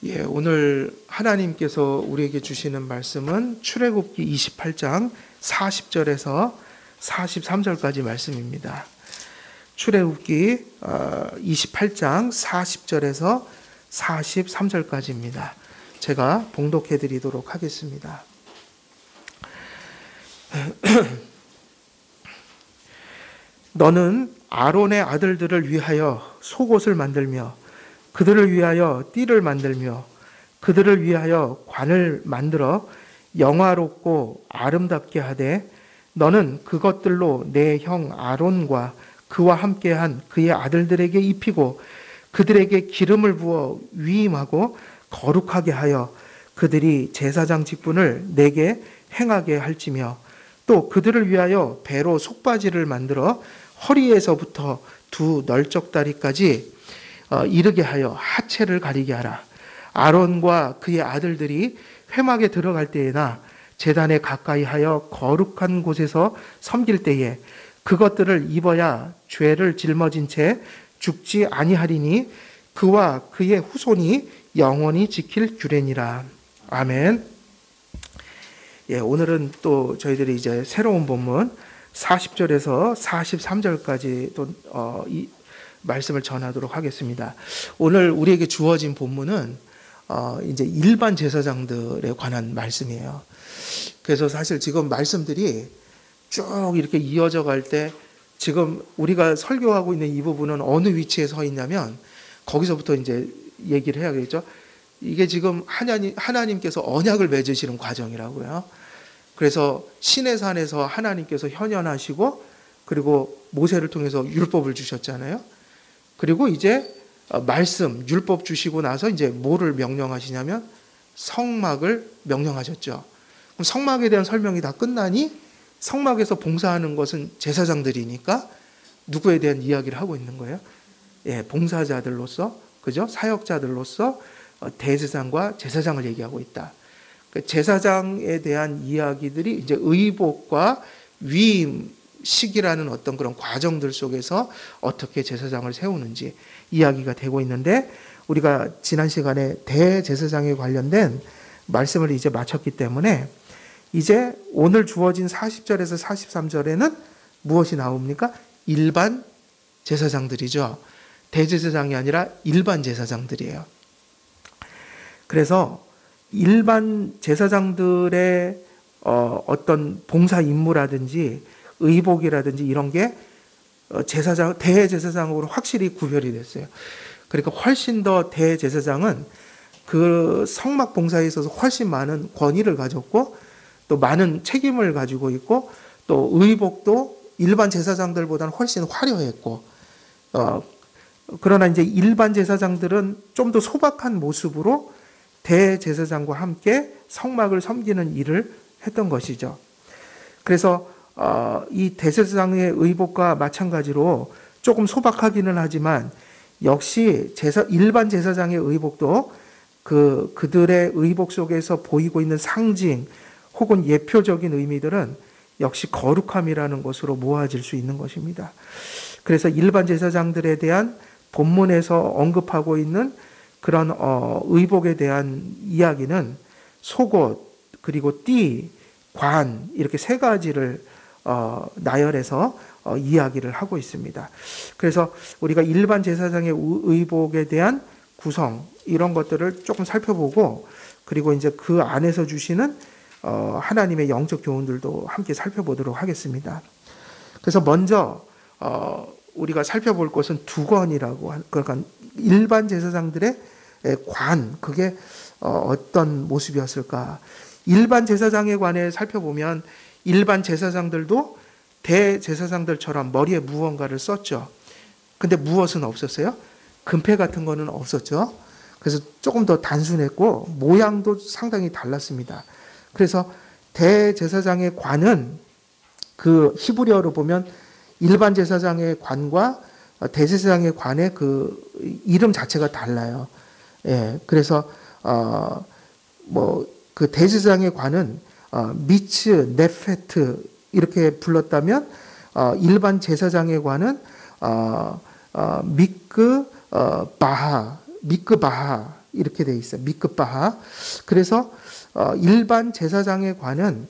오늘 하나님께서 우리에게 주시는 말씀은 출애굽기 28장 40절에서 43절까지 말씀입니다. 출애굽기 28장 40절에서 43절까지입니다. 제가 봉독해 드리도록 하겠습니다. 너는 아론의 아들들을 위하여 속옷을 만들며 그들을 위하여 띠를 만들며 그들을 위하여 관을 만들어 영화롭고 아름답게 하되 너는 그것들로 내 형 아론과 그와 함께한 그의 아들들에게 입히고 그들에게 기름을 부어 위임하고 거룩하게 하여 그들이 제사장 직분을 내게 행하게 할지며 또 그들을 위하여 배로 속바지를 만들어 허리에서부터 두 널쩍다리까지 이르게 하여 하체를 가리게 하라. 아론과 그의 아들들이 회막에 들어갈 때에나 제단에 가까이 하여 거룩한 곳에서 섬길 때에 그것들을 입어야 죄를 짊어진 채 죽지 아니하리니 그와 그의 후손이 영원히 지킬 규례니라. 아멘. 오늘은 또 저희들이 이제 새로운 본문 40절에서 43절까지 또 이 말씀을 전하도록 하겠습니다. 오늘 우리에게 주어진 본문은 이제 일반 제사장들에 관한 말씀이에요. 그래서 사실 지금 말씀들이 쭉 이렇게 이어져 갈 때 지금 우리가 설교하고 있는 이 부분은 어느 위치에 서 있냐면 거기서부터 이제 얘기를 해야겠죠. 이게 지금 하나님께서 언약을 맺으시는 과정이라고요. 그래서 시내산에서 하나님께서 현현하시고 그리고 모세를 통해서 율법을 주셨잖아요. 그리고 이제 말씀, 율법 주시고 나서 이제 뭐를 명령하시냐면 성막을 명령하셨죠. 그럼 성막에 대한 설명이 다 끝나니 성막에서 봉사하는 것은 제사장들이니까 누구에 대한 이야기를 하고 있는 거예요? 봉사자들로서, 그죠? 사역자들로서 대제사장과 제사장을 얘기하고 있다. 제사장에 대한 이야기들이 이제 의복과 위임, 시기라는 어떤 그런 과정들 속에서 어떻게 제사장을 세우는지 이야기가 되고 있는데 우리가 지난 시간에 대제사장에 관련된 말씀을 이제 마쳤기 때문에 이제 오늘 주어진 40절에서 43절에는 무엇이 나옵니까? 일반 제사장들이죠. 대제사장이 아니라 일반 제사장들이에요. 그래서 일반 제사장들의 어떤 봉사 임무라든지 의복이라든지 이런 게 대제사장으로 확실히 구별이 됐어요. 그러니까 훨씬 더 대제사장은 그 성막 봉사에 있어서 훨씬 많은 권위를 가졌고 또 많은 책임을 가지고 있고 또 의복도 일반 제사장들보다는 훨씬 화려했고 그러나 이제 일반 제사장들은 좀 더 소박한 모습으로 대제사장과 함께 성막을 섬기는 일을 했던 것이죠. 그래서 이 대제사장의 의복과 마찬가지로 조금 소박하기는 하지만 역시 일반 제사장의 의복도 그들의 의복 속에서 보이고 있는 상징 혹은 예표적인 의미들은 역시 거룩함이라는 것으로 모아질 수 있는 것입니다. 그래서 일반 제사장들에 대한 본문에서 언급하고 있는 그런 의복에 대한 이야기는 속옷 그리고 띠, 관 이렇게 세 가지를 나열해서 이야기를 하고 있습니다. 그래서 우리가 일반 제사장의 의복에 대한 구성 이런 것들을 조금 살펴보고 그리고 이제 그 안에서 주시는 하나님의 영적 교훈들도 함께 살펴보도록 하겠습니다. 그래서 먼저 우리가 살펴볼 것은 두건이라고 그러니까 일반 제사장들의 관 그게 어떤 모습이었을까? 일반 제사장에 관해 살펴보면 일반 제사장들도 대제사장들처럼 머리에 무언가를 썼죠. 근데 무엇은 없었어요? 금패 같은 거는 없었죠. 그래서 조금 더 단순했고 모양도 상당히 달랐습니다. 그래서 대제사장의 관은 그 히브리어로 보면 일반 제사장의 관과 대제사장의 관의 그 이름 자체가 달라요. 그래서 그 대제사장의 관은 미츠, 네페트 이렇게 불렀다면 일반 제사장의 관은 미크 바하 이렇게 돼 있어요. 미크바하. 그래서 일반 제사장의 관은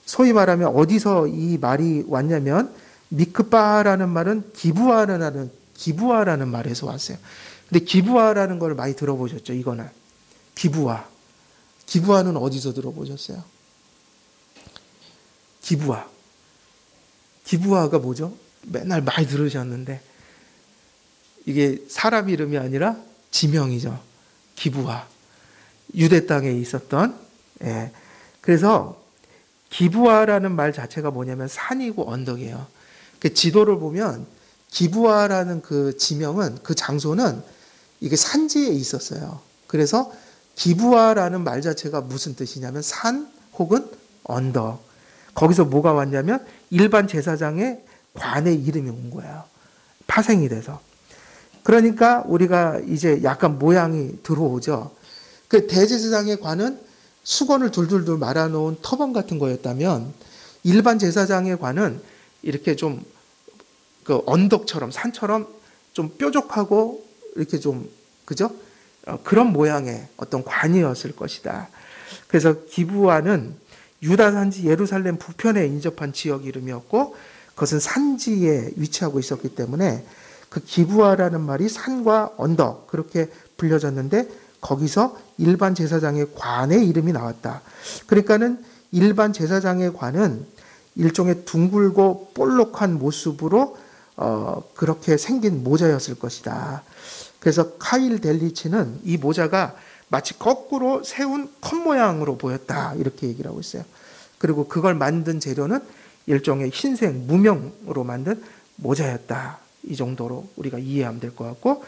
소위 말하면 어디서 이 말이 왔냐면 미크바하라는 말은 기부하라는 말에서 왔어요. 근데 기부하라는 걸 많이 들어보셨죠? 이거는 기부하. 기부하는 어디서 들어보셨어요? 기부하. 기부하가 뭐죠? 맨날 많이 들으셨는데 이게 사람 이름이 아니라 지명이죠. 기부하. 유대 땅에 있었던. 예. 그래서 기부하라는 말 자체가 뭐냐면 산이고 언덕이에요. 그 지도를 보면 기부하라는 그 지명은 그 장소는 이게 산지에 있었어요. 그래서 기부하라는 말 자체가 무슨 뜻이냐면 산 혹은 언덕. 거기서 뭐가 왔냐면 일반 제사장의 관의 이름이 온 거예요. 파생이 돼서. 그러니까 우리가 이제 약간 모양이 들어오죠. 그 대제사장의 관은 수건을 둘둘둘 말아놓은 터번 같은 거였다면 일반 제사장의 관은 이렇게 좀 그 언덕처럼 산처럼 좀 뾰족하고 이렇게 좀 그죠? 그런 모양의 어떤 관이었을 것이다. 그래서 기브아는 유다 산지 예루살렘 북편에 인접한 지역 이름이었고 그것은 산지에 위치하고 있었기 때문에 그 기브아라는 말이 산과 언덕 그렇게 불려졌는데 거기서 일반 제사장의 관의 이름이 나왔다. 그러니까는 일반 제사장의 관은 일종의 둥글고 볼록한 모습으로 그렇게 생긴 모자였을 것이다. 그래서 카일 델리치는 이 모자가 마치 거꾸로 세운 컵 모양으로 보였다. 이렇게 얘기를 하고 있어요. 그리고 그걸 만든 재료는 일종의 흰색 무명으로 만든 모자였다. 이 정도로 우리가 이해하면 될 것 같고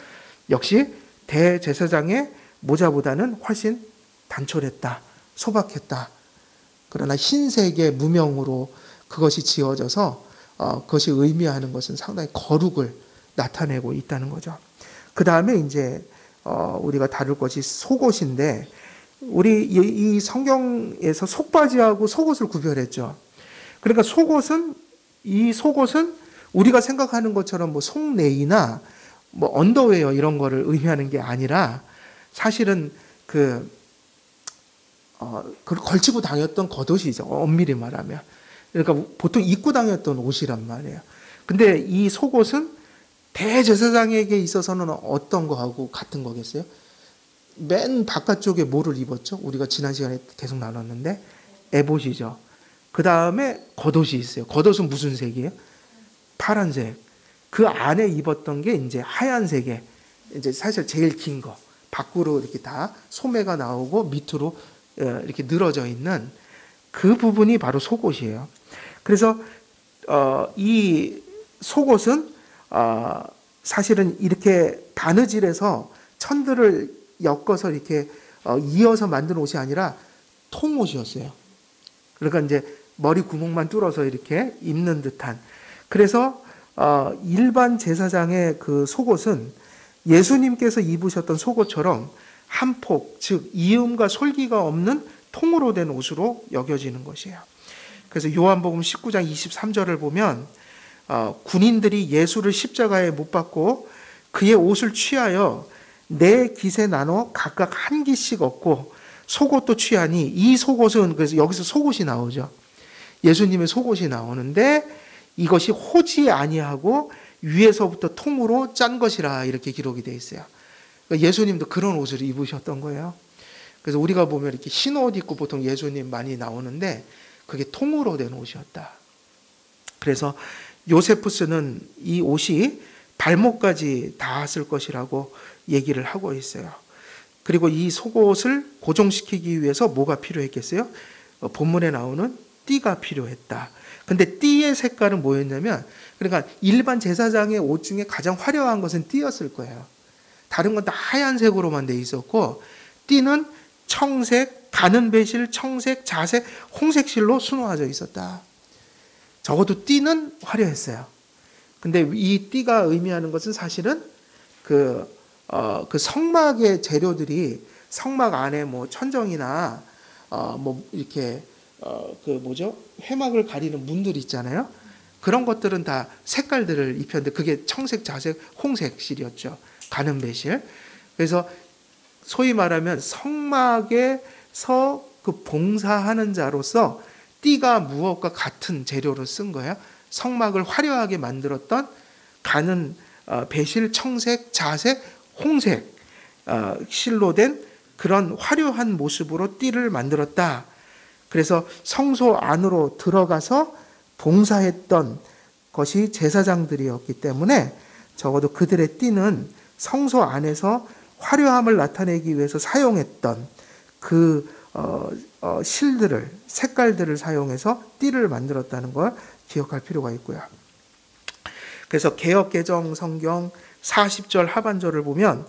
역시 대제사장의 모자보다는 훨씬 단촐했다. 소박했다. 그러나 흰색의 무명으로 그것이 지어져서 그것이 의미하는 것은 상당히 거룩을 나타내고 있다는 거죠. 그 다음에 이제 우리가 다룰 것이 속옷인데 우리 이 성경에서 속바지하고 속옷을 구별했죠. 그러니까 이 속옷은 우리가 생각하는 것처럼 뭐 속내이나 뭐 언더웨어 이런 거를 의미하는 게 아니라 사실은 그걸 걸치고 다녔던 겉옷이죠. 엄밀히 말하면. 그러니까 보통 입고 다녔던 옷이란 말이에요. 근데 이 속옷은 대제사장에게 있어서는 어떤 거하고 같은 거겠어요? 맨 바깥쪽에 뭐를 입었죠? 우리가 지난 시간에 계속 나눴는데 에봇이죠. 그 다음에 겉옷이 있어요. 겉옷은 무슨 색이에요? 파란색. 그 안에 입었던 게 이제 하얀색에 이제 사실 제일 긴 거. 밖으로 이렇게 다 소매가 나오고 밑으로 이렇게 늘어져 있는 그 부분이 바로 속옷이에요. 그래서 이 속옷은 사실은 이렇게 바느질해서 천들을 엮어서 이렇게 이어서 만든 옷이 아니라 통옷이었어요. 그러니까 이제 머리 구멍만 뚫어서 이렇게 입는 듯한. 그래서 일반 제사장의 그 속옷은 예수님께서 입으셨던 속옷처럼 한폭, 즉 이음과 솔기가 없는 통으로 된 옷으로 여겨지는 것이에요. 그래서 요한복음 19장 23절을 보면 군인들이 예수를 십자가에 못 박고 그의 옷을 취하여 네 깃에 나눠 각각 한 깃씩 얻고 속옷도 취하니 이 속옷은 그래서 여기서 속옷이 나오죠. 예수님의 속옷이 나오는데 이것이 호지 아니하고 위에서부터 통으로 짠 것이라 이렇게 기록이 되어 있어요. 그러니까 예수님도 그런 옷을 입으셨던 거예요. 그래서 우리가 보면 이렇게 흰 옷 입고 보통 예수님 많이 나오는데 그게 통으로 된 옷이었다. 그래서 요세푸스는 이 옷이 발목까지 닿았을 것이라고 얘기를 하고 있어요. 그리고 이 속옷을 고정시키기 위해서 뭐가 필요했겠어요? 본문에 나오는 띠가 필요했다. 근데 띠의 색깔은 뭐였냐면 그러니까 일반 제사장의 옷 중에 가장 화려한 것은 띠였을 거예요. 다른 건 다 하얀색으로만 돼 있었고 띠는 청색, 가는 배실, 청색, 자색, 홍색 실로 수놓아져 있었다. 적어도 띠는 화려했어요. 근데 이 띠가 의미하는 것은 사실은 그 성막의 재료들이 성막 안에 뭐 천정이나 뭐 이렇게 회막을 가리는 문들 있잖아요. 그런 것들은 다 색깔들을 입혔는데 그게 청색, 자색, 홍색 실이었죠. 가는 배실. 그래서 소위 말하면 성막에서 그 봉사하는 자로서 띠가 무엇과 같은 재료로 쓴 거예요. 성막을 화려하게 만들었던 가는 배실, 청색, 자색, 홍색 실로 된 그런 화려한 모습으로 띠를 만들었다. 그래서 성소 안으로 들어가서 봉사했던 것이 제사장들이었기 때문에 적어도 그들의 띠는 성소 안에서 화려함을 나타내기 위해서 사용했던 그 실들을, 색깔들을 사용해서 띠를 만들었다는 걸 기억할 필요가 있고요. 그래서 개역 개정 성경 40절 하반절을 보면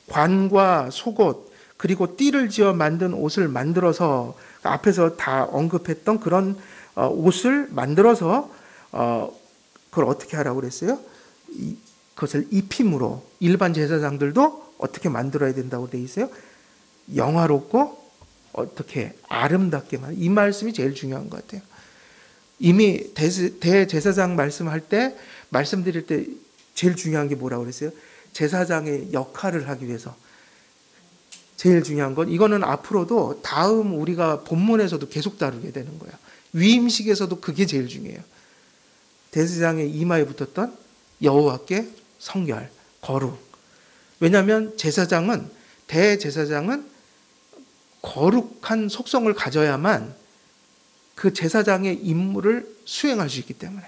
관과 속옷 그리고 띠를 지어 만든 옷을 만들어서 앞에서 다 언급했던 그런 옷을 만들어서 그걸 어떻게 하라고 그랬어요? 그것을 입힘으로 일반 제사장들도 어떻게 만들어야 된다고 돼 있어요? 영화롭고 어떻게 아름답게 이 말씀이 제일 중요한 것 같아요. 이미 대제사장 말씀할 때 말씀드릴 때 제일 중요한 게 뭐라고 그랬어요? 제사장의 역할을 하기 위해서 제일 중요한 건 이거는 앞으로도 다음 우리가 본문에서도 계속 다루게 되는 거예요. 위임식에서도 그게 제일 중요해요. 대제사장의 이마에 붙었던 여호와께 성결, 거룩. 왜냐하면 대제사장은 거룩한 속성을 가져야만 그 제사장의 임무를 수행할 수 있기 때문에.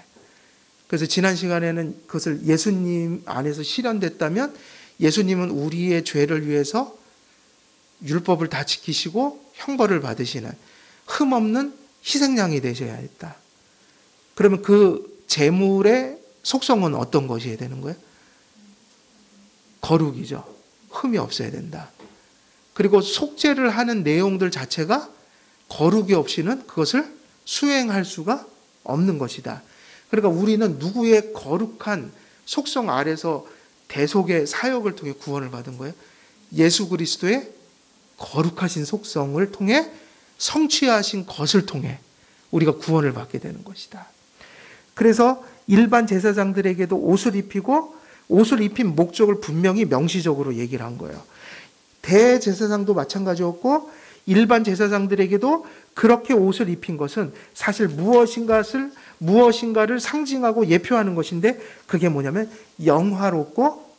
그래서 지난 시간에는 그것을 예수님 안에서 실현됐다면 예수님은 우리의 죄를 위해서 율법을 다 지키시고 형벌을 받으시는 흠없는 희생양이 되셔야 했다. 그러면 그 제물의 속성은 어떤 것이어야 되는 거예요? 거룩이죠. 흠이 없어야 된다. 그리고 속죄를 하는 내용들 자체가 거룩이 없이는 그것을 수행할 수가 없는 것이다. 그러니까 우리는 누구의 거룩한 속성 아래서 대속의 사역을 통해 구원을 받은 거예요? 예수 그리스도의 거룩하신 속성을 통해 성취하신 것을 통해 우리가 구원을 받게 되는 것이다. 그래서 일반 제사장들에게도 옷을 입히고 옷을 입힌 목적을 분명히 명시적으로 얘기를 한 거예요. 대제사장도 마찬가지였고 일반 제사장들에게도 그렇게 옷을 입힌 것은 사실 무엇인가를 상징하고 예표하는 것인데 그게 뭐냐면 영화롭고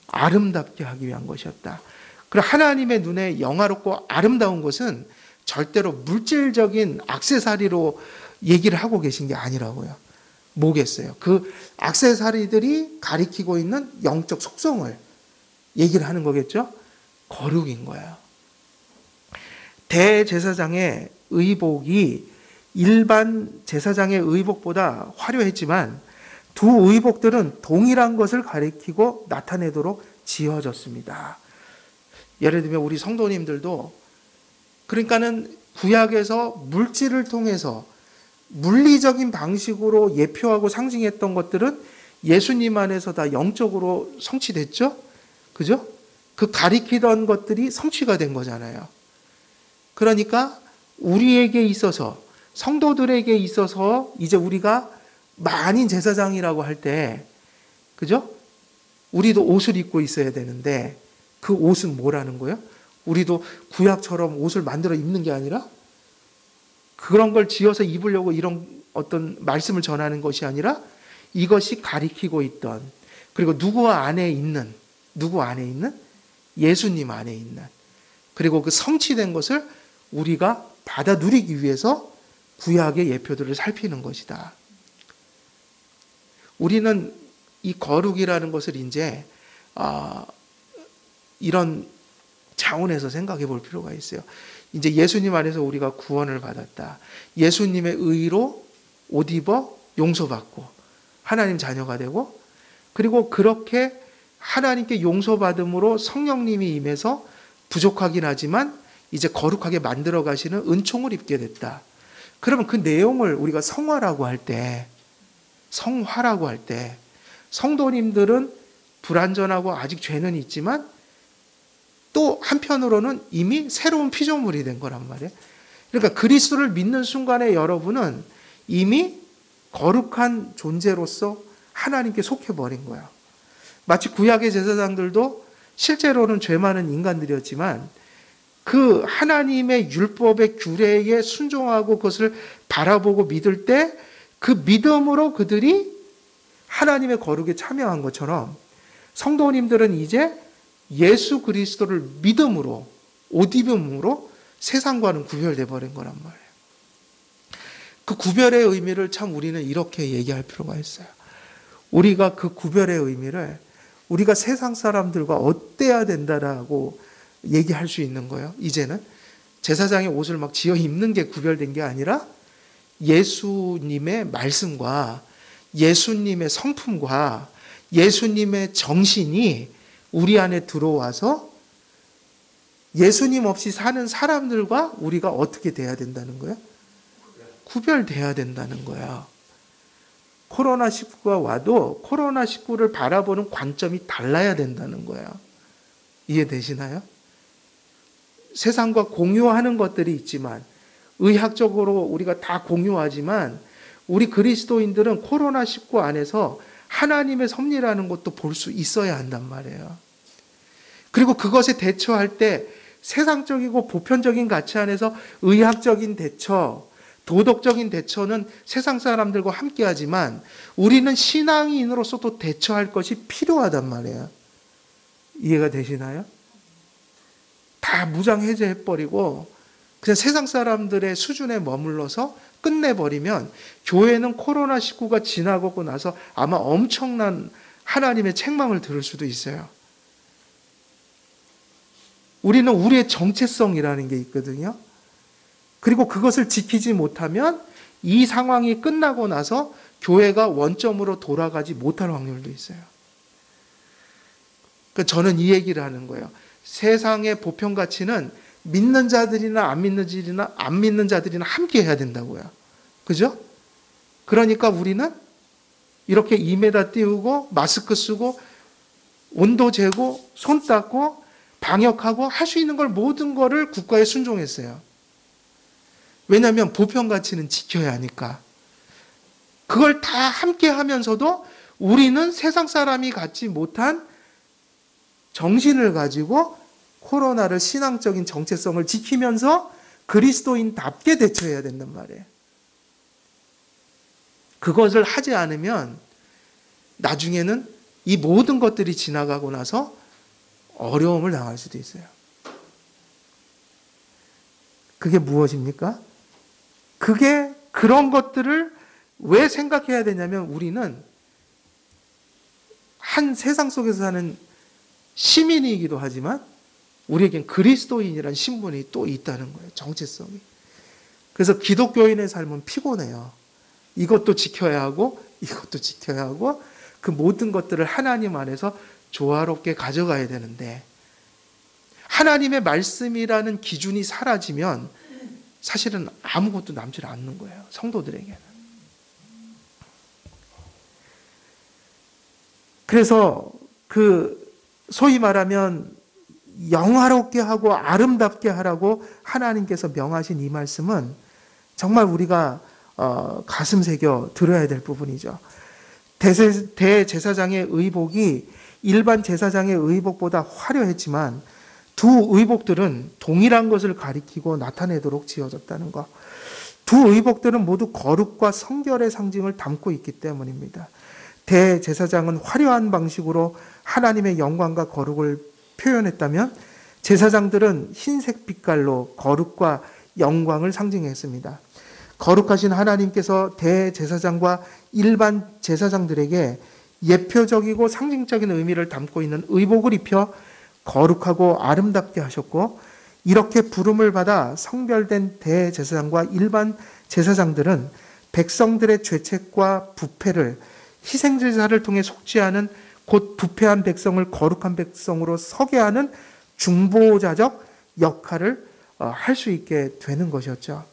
아름답게 하기 위한 것이었다. 그리고 하나님의 눈에 영화롭고 아름다운 것은 절대로 물질적인 액세서리로 얘기를 하고 계신 게 아니라고요. 뭐겠어요? 그 액세서리들이 가리키고 있는 영적 속성을 얘기를 하는 거겠죠? 거룩인 거예요. 대제사장의 의복이 일반 제사장의 의복보다 화려했지만 두 의복들은 동일한 것을 가리키고 나타내도록 지어졌습니다. 예를 들면 우리 성도님들도 그러니까는 구약에서 물질을 통해서 물리적인 방식으로 예표하고 상징했던 것들은 예수님 안에서 다 영적으로 성취됐죠? 그죠? 그 가리키던 것들이 성취가 된 거잖아요. 그러니까 우리에게 있어서 성도들에게 있어서 이제 우리가 만인 제사장이라고 할 때 그죠? 우리도 옷을 입고 있어야 되는데 그 옷은 뭐라는 거예요? 우리도 구약처럼 옷을 만들어 입는 게 아니라 그런 걸 지어서 입으려고 이런 어떤 말씀을 전하는 것이 아니라 이것이 가리키고 있던 그리고 누구 안에 있는 예수님 안에 있는 그리고 그 성취된 것을 우리가 받아 누리기 위해서 구약의 예표들을 살피는 것이다. 우리는 이 거룩이라는 것을 이제 이런 차원에서 생각해 볼 필요가 있어요. 이제 예수님 안에서 우리가 구원을 받았다. 예수님의 의로 옷 입어 용서받고 하나님 자녀가 되고 그리고 그렇게 하나님께 용서받음으로 성령님이 임해서 부족하긴 하지만 이제 거룩하게 만들어 가시는 은총을 입게 됐다. 그러면 그 내용을 우리가 성화라고 할 때 성도님들은 불완전하고 아직 죄는 있지만 또 한편으로는 이미 새로운 피조물이 된 거란 말이에요. 그러니까 그리스도를 믿는 순간에 여러분은 이미 거룩한 존재로서 하나님께 속해버린 거예요. 마치 구약의 제사장들도 실제로는 죄 많은 인간들이었지만 그 하나님의 율법의 규례에 순종하고 그것을 바라보고 믿을 때 그 믿음으로 그들이 하나님의 거룩에 참여한 것처럼 성도님들은 이제 예수 그리스도를 믿음으로, 옷 입음으로 세상과는 구별돼 버린 거란 말이에요. 그 구별의 의미를 참 우리는 이렇게 얘기할 필요가 있어요. 우리가 그 구별의 의미를 우리가 세상 사람들과 어때야 된다라고 얘기할 수 있는 거예요. 이제는 제사장의 옷을 막 지어 입는 게 구별된 게 아니라 예수님의 말씀과 예수님의 성품과 예수님의 정신이 우리 안에 들어와서 예수님 없이 사는 사람들과 우리가 어떻게 돼야 된다는 거예요? 구별돼야 된다는 거야. 코로나19가 와도 코로나19를 바라보는 관점이 달라야 된다는 거야. 이해되시나요? 세상과 공유하는 것들이 있지만 의학적으로 우리가 다 공유하지만 우리 그리스도인들은 코로나19 안에서 하나님의 섭리라는 것도 볼 수 있어야 한단 말이에요. 그리고 그것에 대처할 때 세상적이고 보편적인 가치 안에서 의학적인 대처, 도덕적인 대처는 세상 사람들과 함께 하지만 우리는 신앙인으로서도 대처할 것이 필요하단 말이에요. 이해가 되시나요? 다 무장 해제해버리고 그냥 세상 사람들의 수준에 머물러서 끝내버리면 교회는 코로나19가 지나고 나서 아마 엄청난 하나님의 책망을 들을 수도 있어요. 우리는 우리의 정체성이라는 게 있거든요. 그리고 그것을 지키지 못하면 이 상황이 끝나고 나서 교회가 원점으로 돌아가지 못할 확률도 있어요. 그러니까 저는 이 얘기를 하는 거예요. 세상의 보편 가치는 믿는 자들이나 안 믿는 자들이나 함께 해야 된다고요. 그죠? 그러니까 우리는 이렇게 2m 띄우고 마스크 쓰고 온도 재고 손 닦고 방역하고 할 수 있는 걸 모든 거를 국가에 순종했어요. 왜냐하면 보편 가치는 지켜야 하니까. 그걸 다 함께 하면서도 우리는 세상 사람이 갖지 못한 정신을 가지고 코로나를 신앙적인 정체성을 지키면서 그리스도인답게 대처해야 된단 말이에요. 그것을 하지 않으면 나중에는 이 모든 것들이 지나가고 나서 어려움을 당할 수도 있어요. 그게 무엇입니까? 그게 그런 것들을 왜 생각해야 되냐면 우리는 한 세상 속에서 사는 시민이기도 하지만 우리에겐 그리스도인이라는 신분이 또 있다는 거예요. 정체성이. 그래서 기독교인의 삶은 피곤해요. 이것도 지켜야 하고 이것도 지켜야 하고 그 모든 것들을 하나님 안에서 조화롭게 가져가야 되는데 하나님의 말씀이라는 기준이 사라지면 사실은 아무것도 남지 않는 거예요. 성도들에게는. 그래서 소위 말하면 영화롭게 하고 아름답게 하라고 하나님께서 명하신 이 말씀은 정말 우리가 가슴 새겨 들어야 될 부분이죠. 대제사장의 의복이 일반 제사장의 의복보다 화려했지만 두 의복들은 동일한 것을 가리키고 나타내도록 지어졌다는 것. 두 의복들은 모두 거룩과 성결의 상징을 담고 있기 때문입니다. 대제사장은 화려한 방식으로 하나님의 영광과 거룩을 표현했다면 제사장들은 흰색 빛깔로 거룩과 영광을 상징했습니다. 거룩하신 하나님께서 대제사장과 일반 제사장들에게 예표적이고 상징적인 의미를 담고 있는 의복을 입혀 거룩하고 아름답게 하셨고 이렇게 부름을 받아 성별된 대제사장과 일반 제사장들은 백성들의 죄책과 부패를 희생제사를 통해 속죄하는 곧 부패한 백성을 거룩한 백성으로 서게 하는 중보자적 역할을 할 수 있게 되는 것이었죠.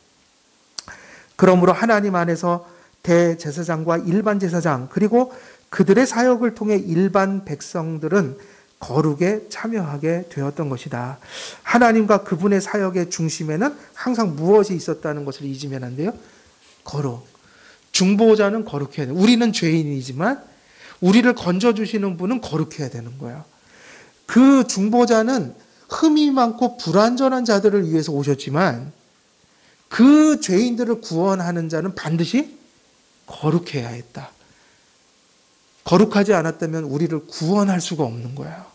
그러므로 하나님 안에서 대제사장과 일반 제사장 그리고 그들의 사역을 통해 일반 백성들은 거룩에 참여하게 되었던 것이다. 하나님과 그분의 사역의 중심에는 항상 무엇이 있었다는 것을 잊으면 안 돼요? 거룩. 중보자는 거룩해야 돼요. 우리는 죄인이지만 우리를 건져주시는 분은 거룩해야 되는 거예요. 그 중보자는 흠이 많고 불완전한 자들을 위해서 오셨지만 그 죄인들을 구원하는 자는 반드시 거룩해야 했다. 거룩하지 않았다면 우리를 구원할 수가 없는 거예요.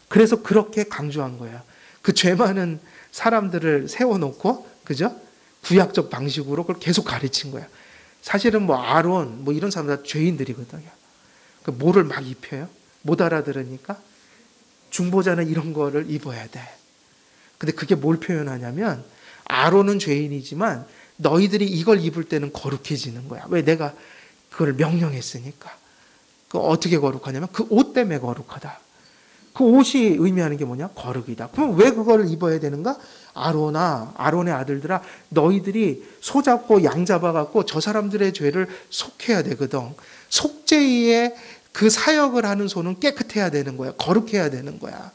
그래서 그렇게 강조한 거예요. 그 죄 많은 사람들을 세워놓고, 그죠? 구약적 방식으로 그걸 계속 가르친 거예요. 사실은 뭐 아론, 뭐 이런 사람들 다 죄인들이거든요. 그 뭐를 막 입혀요? 못 알아들으니까 중보자는 이런 거를 입어야 돼. 근데 그게 뭘 표현하냐면 아론은 죄인이지만 너희들이 이걸 입을 때는 거룩해지는 거야. 왜? 내가 그걸 명령했으니까. 그 어떻게 거룩하냐면 그 옷 때문에 거룩하다. 그 옷이 의미하는 게 뭐냐? 거룩이다. 그럼 왜 그걸 입어야 되는가? 아론의 아들들아, 너희들이 소 잡고 양 잡아갖고 저 사람들의 죄를 속해야 되거든. 속죄의 그 사역을 하는 소는 깨끗해야 되는 거야. 거룩해야 되는 거야.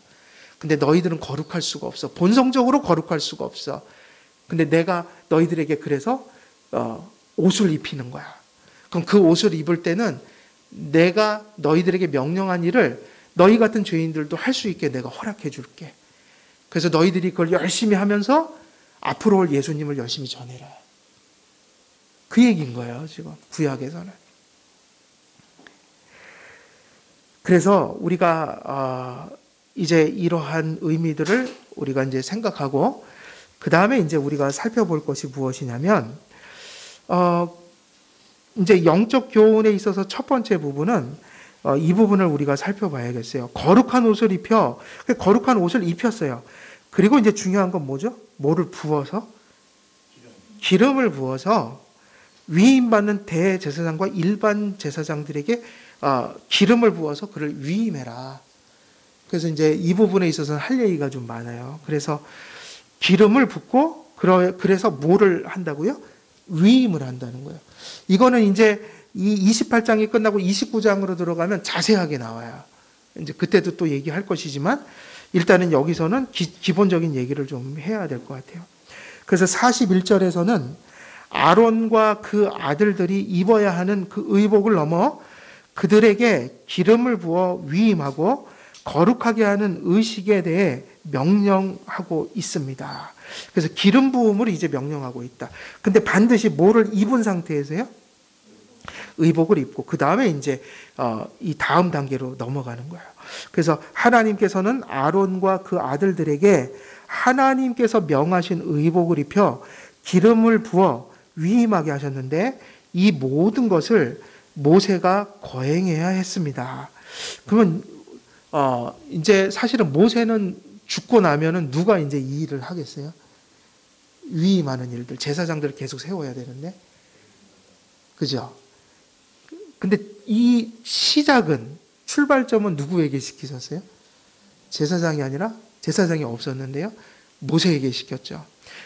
근데 너희들은 거룩할 수가 없어. 본성적으로 거룩할 수가 없어. 근데 내가 너희들에게 그래서 옷을 입히는 거야. 그럼 그 옷을 입을 때는 내가 너희들에게 명령한 일을 너희 같은 죄인들도 할 수 있게 내가 허락해 줄게. 그래서 너희들이 그걸 열심히 하면서 앞으로 올 예수님을 열심히 전해라. 그 얘기인 거예요, 지금 구약에서는. 그래서 우리가 이제 이러한 의미들을 우리가 이제 생각하고 그 다음에 이제 우리가 살펴볼 것이 무엇이냐면 이제 영적 교훈에 있어서 첫 번째 부분은 이 부분을 우리가 살펴봐야겠어요. 거룩한 옷을 입혀, 거룩한 옷을 입혔어요. 그리고 이제 중요한 건 뭐죠? 뭐를 부어서? 기름을 부어서 위임받는 대제사장과 일반 제사장들에게 기름을 부어서 그를 위임해라. 그래서 이제 이 부분에 있어서는 할 얘기가 좀 많아요. 그래서 기름을 붓고 그래서 뭐를 한다고요? 위임을 한다는 거예요. 이거는 이제 이 28장이 끝나고 29장으로 들어가면 자세하게 나와요. 이제 그때도 또 얘기할 것이지만 일단은 여기서는 기본적인 얘기를 좀 해야 될 것 같아요. 그래서 41절에서는 아론과 그 아들들이 입어야 하는 그 의복을 넘어 그들에게 기름을 부어 위임하고 거룩하게 하는 의식에 대해 명령하고 있습니다. 그래서 기름 부음을 이제 명령하고 있다. 근데 반드시 뭐를 입은 상태에서요? 의복을 입고 그 다음에 이제 이 다음 단계로 넘어가는 거예요. 그래서 하나님께서는 아론과 그 아들들에게 하나님께서 명하신 의복을 입혀 기름을 부어 위임하게 하셨는데 이 모든 것을 모세가 거행해야 했습니다. 그러면 이제 사실은 모세는 죽고 나면은 누가 이제 이 일을 하겠어요? 위임하는 일들, 제사장들을 계속 세워야 되는데, 그죠? 근데 이 시작은, 출발점은 누구에게 시키셨어요? 제사장이 아니라 제사장이 없었는데요. 모세에게 시켰죠.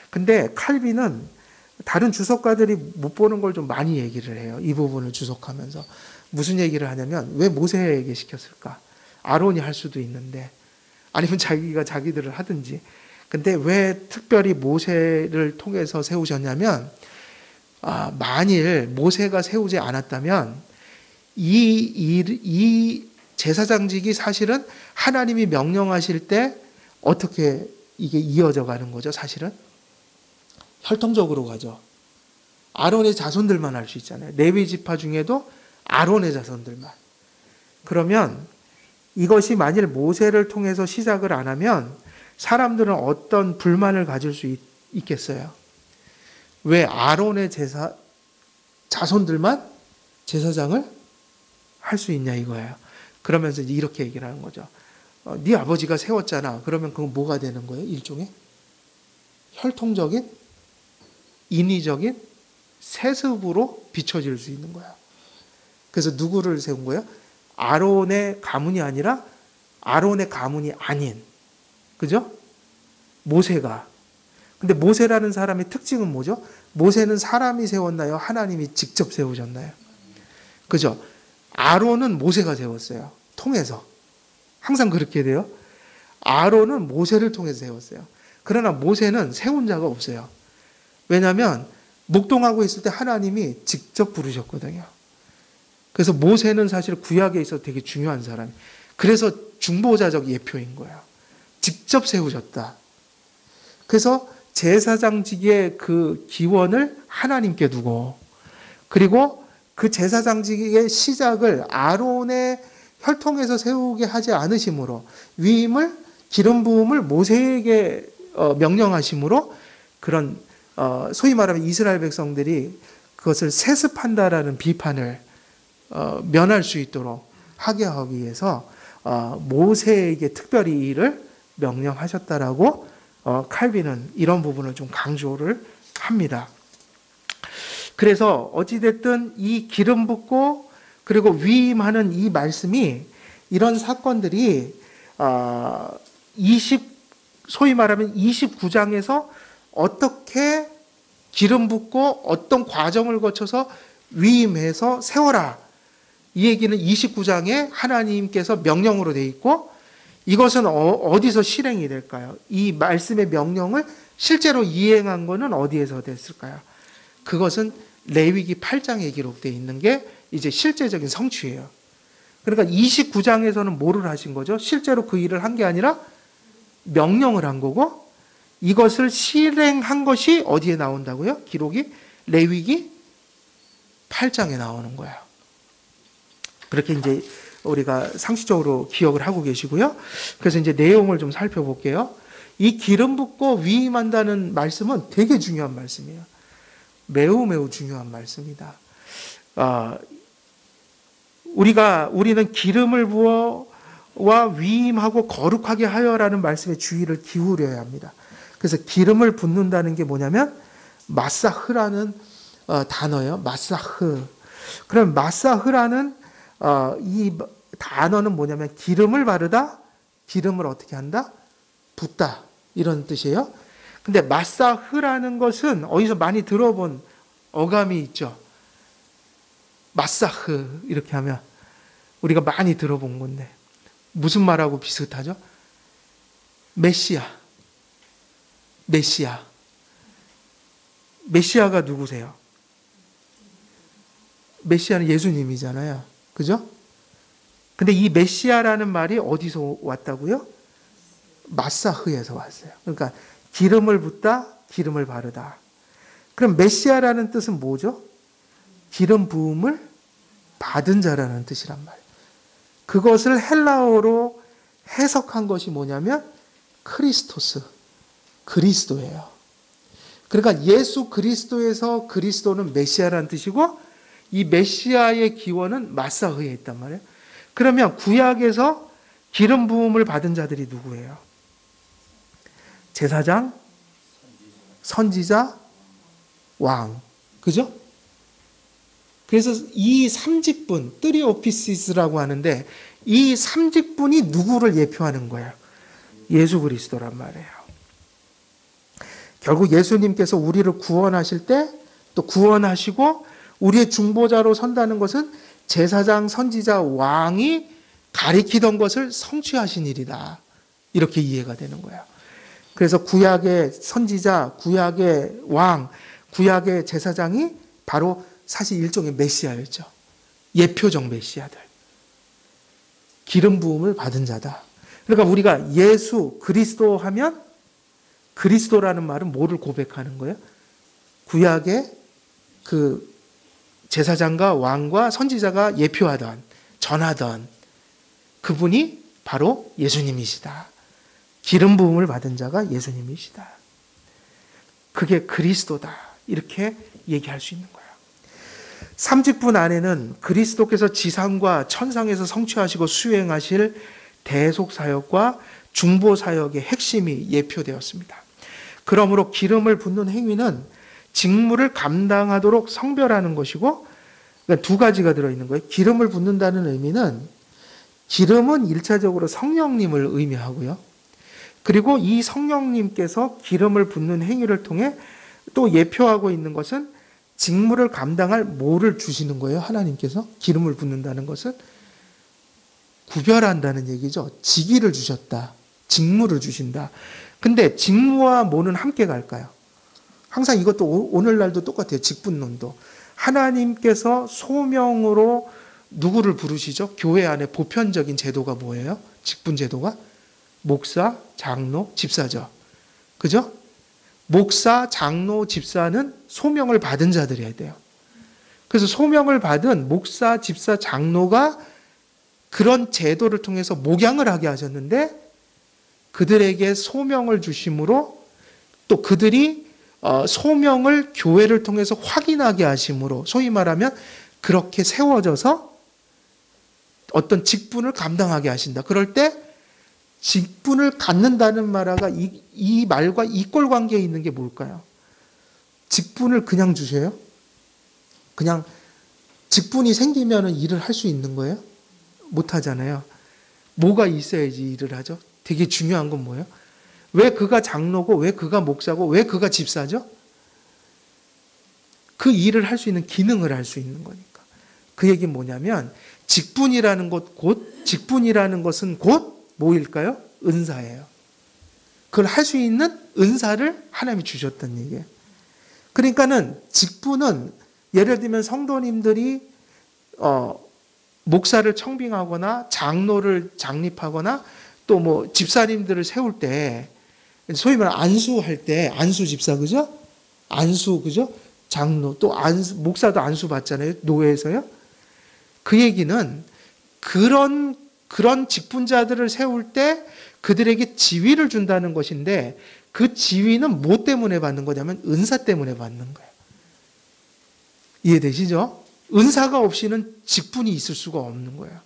근데 칼빈은 다른 주석가들이 못 보는 걸 좀 많이 얘기를 해요. 이 부분을 주석하면서. 무슨 얘기를 하냐면 왜 모세에게 시켰을까? 아론이 할 수도 있는데 아니면 자기가 자기들을 하든지. 근데 왜 특별히 모세를 통해서 세우셨냐면 만일 모세가 세우지 않았다면 이 제사장직이 사실은 하나님이 명령하실 때 어떻게 이게 이어져 가는 거죠, 사실은? 혈통적으로 가죠. 아론의 자손들만 할 수 있잖아요. 레위 지파 중에도 아론의 자손들만. 그러면 이것이 만일 모세를 통해서 시작을 안 하면 사람들은 어떤 불만을 가질 수 있겠어요? 왜 아론의 자손들만 제사장을 할 수 있냐 이거예요. 그러면서 이렇게 얘기를 하는 거죠. 네 아버지가 세웠잖아. 그러면 그건 뭐가 되는 거예요? 일종의 혈통적인, 인위적인 세습으로 비춰질 수 있는 거야. 그래서 누구를 세운 거예요? 아론의 가문이 아니라 아론의 가문이 아닌, 그죠? 모세가. 근데 모세라는 사람의 특징은 뭐죠? 모세는 사람이 세웠나요? 하나님이 직접 세우셨나요? 그죠? 아론은 모세가 세웠어요. 통해서. 항상 그렇게 돼요. 아론은 모세를 통해서 세웠어요. 그러나 모세는 세운 자가 없어요. 왜냐하면 목동하고 있을 때 하나님이 직접 부르셨거든요. 그래서 모세는 사실 구약에 있어서 되게 중요한 사람이에요. 그래서 중보자적 예표인 거예요. 직접 세우셨다. 그래서 제사장직의 그 기원을 하나님께 두고, 그리고 그 제사장직의 시작을 아론의 혈통에서 세우게 하지 않으심으로, 위임을, 기름 부음을 모세에게 명령하심으로, 그런 소위 말하면 이스라엘 백성들이 그것을 세습한다라는 비판을 면할 수 있도록 하게 하기 위해서 모세에게 특별히 이 일을 명령하셨다라고 칼빈은 이런 부분을 좀 강조를 합니다. 그래서 어찌됐든 이 기름 붓고 그리고 위임하는 이 말씀이, 이런 사건들이 소위 말하면 29장에서 어떻게 기름 붓고 어떤 과정을 거쳐서 위임해서 세워라, 이 얘기는 29장에 하나님께서 명령으로 돼 있고, 이것은 어디서 실행이 될까요? 이 말씀의 명령을 실제로 이행한 것은 어디에서 됐을까요? 그것은 레위기 8장에 기록되어 있는 게 이제 실제적인 성취예요. 그러니까 29장에서는 뭐를 하신 거죠? 실제로 그 일을 한 게 아니라 명령을 한 거고, 이것을 실행한 것이 어디에 나온다고요? 기록이 레위기 8장에 나오는 거예요. 그렇게 이제 우리가 상식적으로 기억을 하고 계시고요. 그래서 이제 내용을 좀 살펴볼게요. 이 기름 붓고 위임한다는 말씀은 되게 중요한 말씀이에요. 매우 매우 중요한 말씀이다. 우리는 기름을 부어와 위임하고 거룩하게 하여라는 말씀에 주의를 기울여야 합니다. 그래서 기름을 붓는다는 게 뭐냐면 마사흐라는 단어예요. 마사흐. 그럼 마사흐라는 이 단어는 뭐냐면 기름을 바르다, 기름을 어떻게 한다? 붓다, 이런 뜻이에요. 근데 마사흐라는 것은 어디서 많이 들어본 어감이 있죠. 마사흐 이렇게 하면 우리가 많이 들어본 건데 무슨 말하고 비슷하죠? 메시아. 메시아가 누구세요? 메시아는 예수님이잖아요. 그죠? 근데 이 메시아라는 말이 어디서 왔다고요? 마사흐에서 왔어요. 그러니까 기름을 붓다, 기름을 바르다. 그럼 메시아라는 뜻은 뭐죠? 기름 부음을 받은 자라는 뜻이란 말이에요. 그것을 헬라어로 해석한 것이 뭐냐면 크리스토스, 그리스도예요. 그러니까 예수 그리스도에서 그리스도는 메시아라는 뜻이고, 이 메시아의 기원은 마사흐에 있단 말이에요. 그러면 구약에서 기름 부음을 받은 자들이 누구예요? 제사장, 선지자, 왕. 그죠? 그래서 이 삼직분, 뜨리오피시스라고 하는데, 이 삼직분이 누구를 예표하는 거예요? 예수 그리스도란 말이에요. 결국 예수님께서 우리를 구원하실 때 또 구원하시고 우리의 중보자로 선다는 것은 제사장, 선지자, 왕이 가리키던 것을 성취하신 일이다. 이렇게 이해가 되는 거예요. 그래서 구약의 선지자, 구약의 왕, 구약의 제사장이 바로 사실 일종의 메시아였죠. 예표적 메시아들. 기름 부음을 받은 자다. 그러니까 우리가 예수 그리스도 하면 그리스도라는 말은 뭐를 고백하는 거예요? 구약의 그 제사장과 왕과 선지자가 예표하던, 전하던 그분이 바로 예수님이시다. 기름 부음을 받은 자가 예수님이시다. 그게 그리스도다. 이렇게 얘기할 수 있는 거예요. 삼직분 안에는 그리스도께서 지상과 천상에서 성취하시고 수행하실 대속사역과 중보사역의 핵심이 예표되었습니다. 그러므로 기름을 붓는 행위는 직무를 감당하도록 성별하는 것이고, 그러니까 두 가지가 들어있는 거예요. 기름을 붓는다는 의미는, 기름은 1차적으로 성령님을 의미하고요. 그리고 이 성령님께서 기름을 붓는 행위를 통해 또 예표하고 있는 것은 직무를 감당할 뭐를 주시는 거예요? 하나님께서 기름을 붓는다는 것은 구별한다는 얘기죠. 직위를 주셨다. 직무를 주신다. 근데 직무와 뭐는 함께 갈까요? 항상 이것도 오늘날도 똑같아요. 직분론도. 하나님께서 소명으로 누구를 부르시죠? 교회 안에 보편적인 제도가 뭐예요? 직분 제도가? 목사, 장로, 집사죠. 그죠? 목사, 장로, 집사는 소명을 받은 자들이어야 돼요. 그래서 소명을 받은 목사, 집사, 장로가 그런 제도를 통해서 목양을 하게 하셨는데 그들에게 소명을 주심으로 또 그들이 소명을 교회를 통해서 확인하게 하심으로 소위 말하면 그렇게 세워져서 어떤 직분을 감당하게 하신다. 그럴 때 직분을 갖는다는 말과 이 말과 이꼴 관계에 있는 게 뭘까요? 직분을 그냥 주셔요? 그냥 직분이 생기면 일을 할 수 있는 거예요? 못 하잖아요. 뭐가 있어야지 일을 하죠? 되게 중요한 건 뭐예요? 왜 그가 장로고 왜 그가 목사고 왜 그가 집사죠? 그 일을 할 수 있는 기능을 할 수 있는 거니까. 그 얘기는 뭐냐면 직분이라는 것은 곧 뭐일까요? 은사예요. 그걸 할 수 있는 은사를 하나님이 주셨다는 얘기예요. 그러니까는 직분은 예를 들면 성도님들이 목사를 청빙하거나 장로를 장립하거나 또 뭐 집사님들을 세울 때 소위 말해 안수할 때 안수 집사 그죠? 안수 그죠? 장로 또 안수 목사도 안수 받잖아요. 노회에서요. 그 얘기는 그런 직분자들을 세울 때 그들에게 지위를 준다는 것인데 그 지위는 뭐 때문에 받는 거냐면 은사 때문에 받는 거예요. 이해되시죠? 은사가 없이는 직분이 있을 수가 없는 거예요.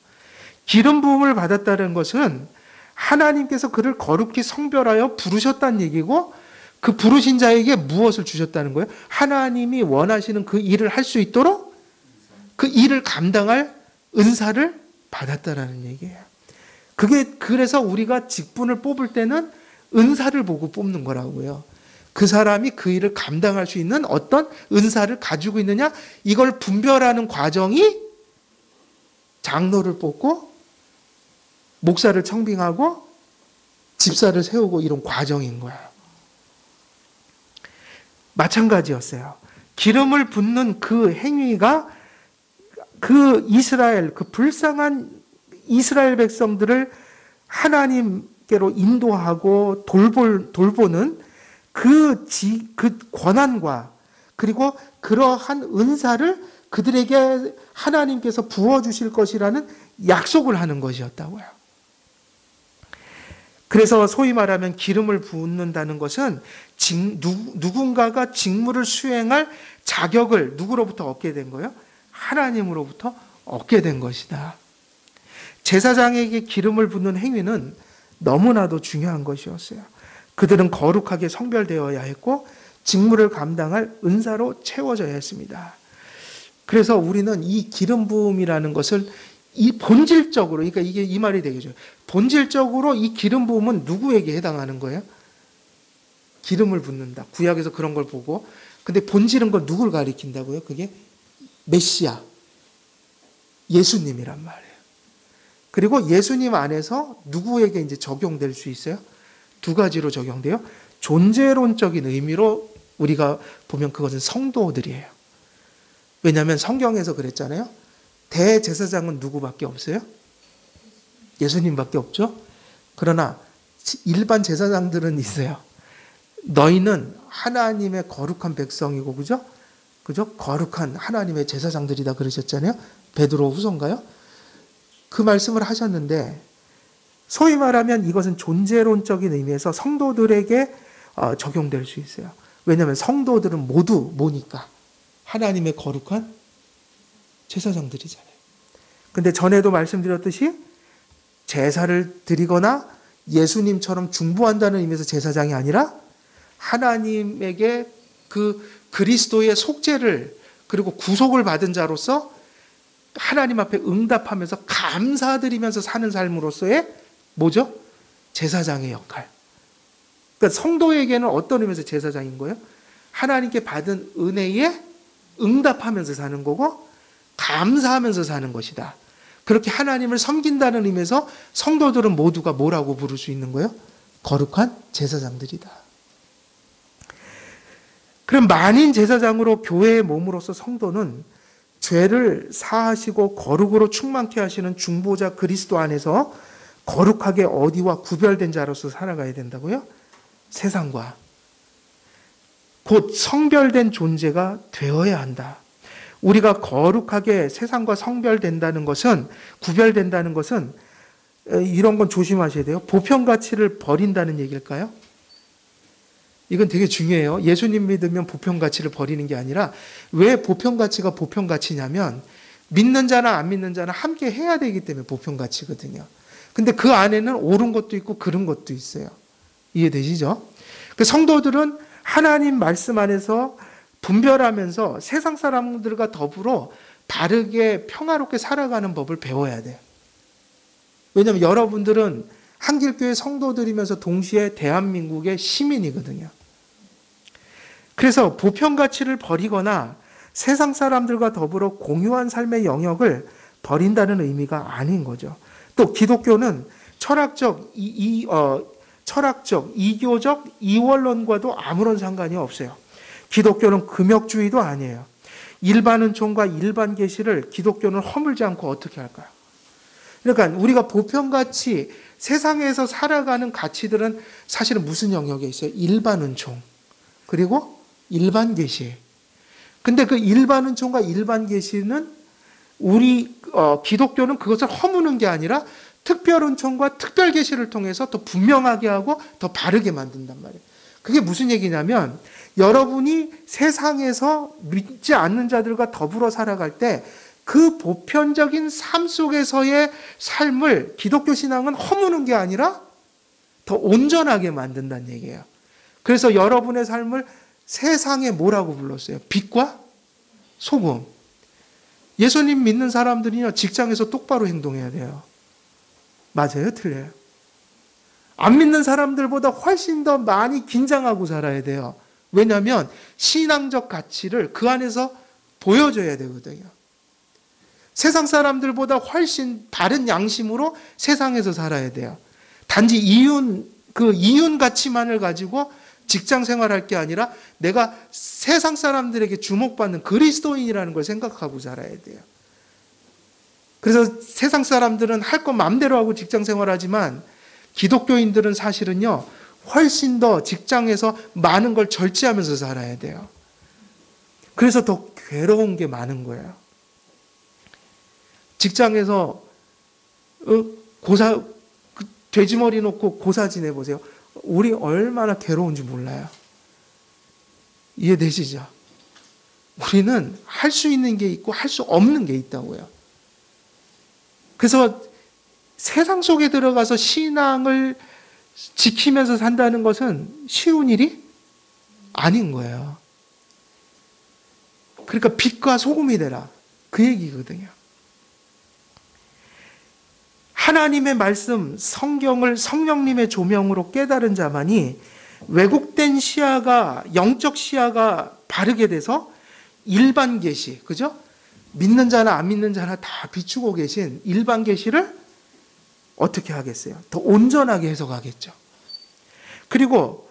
기름 부음을 받았다는 것은 하나님께서 그를 거룩히 성별하여 부르셨다는 얘기고 그 부르신 자에게 무엇을 주셨다는 거예요? 하나님이 원하시는 그 일을 할 수 있도록 그 일을 감당할 은사를 받았다라는 얘기예요. 그래서 우리가 직분을 뽑을 때는 은사를 보고 뽑는 거라고요. 그 사람이 그 일을 감당할 수 있는 어떤 은사를 가지고 있느냐 이걸 분별하는 과정이 장로를 뽑고 목사를 청빙하고 집사를 세우고 이런 과정인 거예요. 마찬가지였어요. 기름을 붓는 그 행위가 그 불쌍한 이스라엘 백성들을 하나님께로 인도하고 돌보는 그 권한과 그리고 그러한 은사를 그들에게 하나님께서 부어주실 것이라는 약속을 하는 것이었다고요. 그래서 소위 말하면 기름을 붓는다는 것은 누군가가 직무를 수행할 자격을 누구로부터 얻게 된 거예요? 하나님으로부터 얻게 된 것이다. 제사장에게 기름을 붓는 행위는 너무나도 중요한 것이었어요. 그들은 거룩하게 성별되어야 했고 직무를 감당할 은사로 채워져야 했습니다. 그래서 우리는 이 기름 부음이라는 것을 이 본질적으로 그러니까 이게 이 말이 되겠죠. 본질적으로 이 기름 부음은 누구에게 해당하는 거예요? 기름을 붓는다. 구약에서 그런 걸 보고 근데 본질은 걸 누굴 가리킨다고요? 그게 메시아 예수님이란 말이에요. 그리고 예수님 안에서 누구에게 이제 적용될 수 있어요? 두 가지로 적용돼요. 존재론적인 의미로 우리가 보면 그것은 성도들이에요. 왜냐하면 성경에서 그랬잖아요. 대제사장은 누구밖에 없어요? 예수님밖에 없죠. 그러나 일반 제사장들은 있어요. 너희는 하나님의 거룩한 백성이고 그죠? 거룩한 하나님의 제사장들이다 그러셨잖아요. 베드로 후서인가요? 그 말씀을 하셨는데 소위 말하면 이것은 존재론적인 의미에서 성도들에게 적용될 수 있어요. 왜냐하면 성도들은 모두 뭐니까? 하나님의 거룩한 제사장들이잖아요. 근데 전에도 말씀드렸듯이 제사를 드리거나 예수님처럼 중보한다는 의미에서 제사장이 아니라 하나님에게 그 그리스도의 속죄를 그리고 구속을 받은 자로서 하나님 앞에 응답하면서 감사드리면서 사는 삶으로서의 뭐죠? 제사장의 역할. 그러니까 성도에게는 어떤 의미에서 제사장인 거예요? 하나님께 받은 은혜에 응답하면서 사는 거고 감사하면서 사는 것이다. 그렇게 하나님을 섬긴다는 의미에서 성도들은 모두가 뭐라고 부를 수 있는 거예요? 거룩한 제사장들이다. 그럼 만인 제사장으로 교회의 몸으로서 성도는 죄를 사하시고 거룩으로 충만케 하시는 중보자 그리스도 안에서 거룩하게 어디와 구별된 자로서 살아가야 된다고요? 세상과. 곧 성별된 존재가 되어야 한다. 우리가 거룩하게 세상과 성별된다는 것은, 구별된다는 것은, 이런 건 조심하셔야 돼요. 보편 가치를 버린다는 얘기일까요? 이건 되게 중요해요. 예수님 믿으면 보편 가치를 버리는 게 아니라, 왜 보편 가치가 보편 가치냐면 믿는 자나 안 믿는 자나 함께 해야 되기 때문에 보편 가치거든요. 근데 그 안에는 옳은 것도 있고 그른 것도 있어요. 이해되시죠? 그 성도들은 하나님 말씀 안에서 분별하면서 세상 사람들과 더불어 바르게 평화롭게 살아가는 법을 배워야 돼요. 왜냐하면 여러분들은 한길교회 성도들이면서 동시에 대한민국의 시민이거든요. 그래서 보편 가치를 버리거나 세상 사람들과 더불어 공유한 삶의 영역을 버린다는 의미가 아닌 거죠. 또 기독교는 철학적, 이교적, 이원론과도 아무런 상관이 없어요. 기독교는 금욕주의도 아니에요. 일반 은총과 일반 계시를 기독교는 허물지 않고 어떻게 할까요? 그러니까 우리가 보편가치, 세상에서 살아가는 가치들은 사실은 무슨 영역에 있어요? 일반 은총, 그리고 일반 계시. 근데 그 일반 은총과 일반 계시는 우리 기독교는 그것을 허무는 게 아니라 특별 은총과 특별 계시를 통해서 더 분명하게 하고 더 바르게 만든단 말이에요. 그게 무슨 얘기냐면 여러분이 세상에서 믿지 않는 자들과 더불어 살아갈 때 그 보편적인 삶 속에서의 삶을 기독교 신앙은 허무는 게 아니라 더 온전하게 만든다는 얘기예요. 그래서 여러분의 삶을 세상에 뭐라고 불렀어요? 빛과 소금. 예수님 믿는 사람들이요, 직장에서 똑바로 행동해야 돼요. 맞아요? 틀려요? 안 믿는 사람들보다 훨씬 더 많이 긴장하고 살아야 돼요. 왜냐하면 신앙적 가치를 그 안에서 보여줘야 되거든요. 세상 사람들보다 훨씬 바른 양심으로 세상에서 살아야 돼요. 단지 이윤 가치만을 가지고 직장 생활할 게 아니라 내가 세상 사람들에게 주목받는 그리스도인이라는 걸 생각하고 살아야 돼요. 그래서 세상 사람들은 할 거 마음대로 하고 직장 생활하지만 기독교인들은 사실은요, 훨씬 더 직장에서 많은 걸 절제하면서 살아야 돼요. 그래서 더 괴로운 게 많은 거예요. 직장에서 돼지머리 놓고 고사 지내보세요. 우리 얼마나 괴로운지 몰라요. 이해되시죠? 우리는 할 수 있는 게 있고 할 수 없는 게 있다고요. 그래서 세상 속에 들어가서 신앙을 지키면서 산다는 것은 쉬운 일이 아닌 거예요. 그러니까 빛과 소금이 되라. 그 얘기거든요. 하나님의 말씀, 성경을 성령님의 조명으로 깨달은 자만이 왜곡된 시야가, 영적 시야가 바르게 돼서 일반 계시, 그죠? 믿는 자나 안 믿는 자나 다 비추고 계신 일반 계시를 어떻게 하겠어요? 더 온전하게 해석하겠죠. 그리고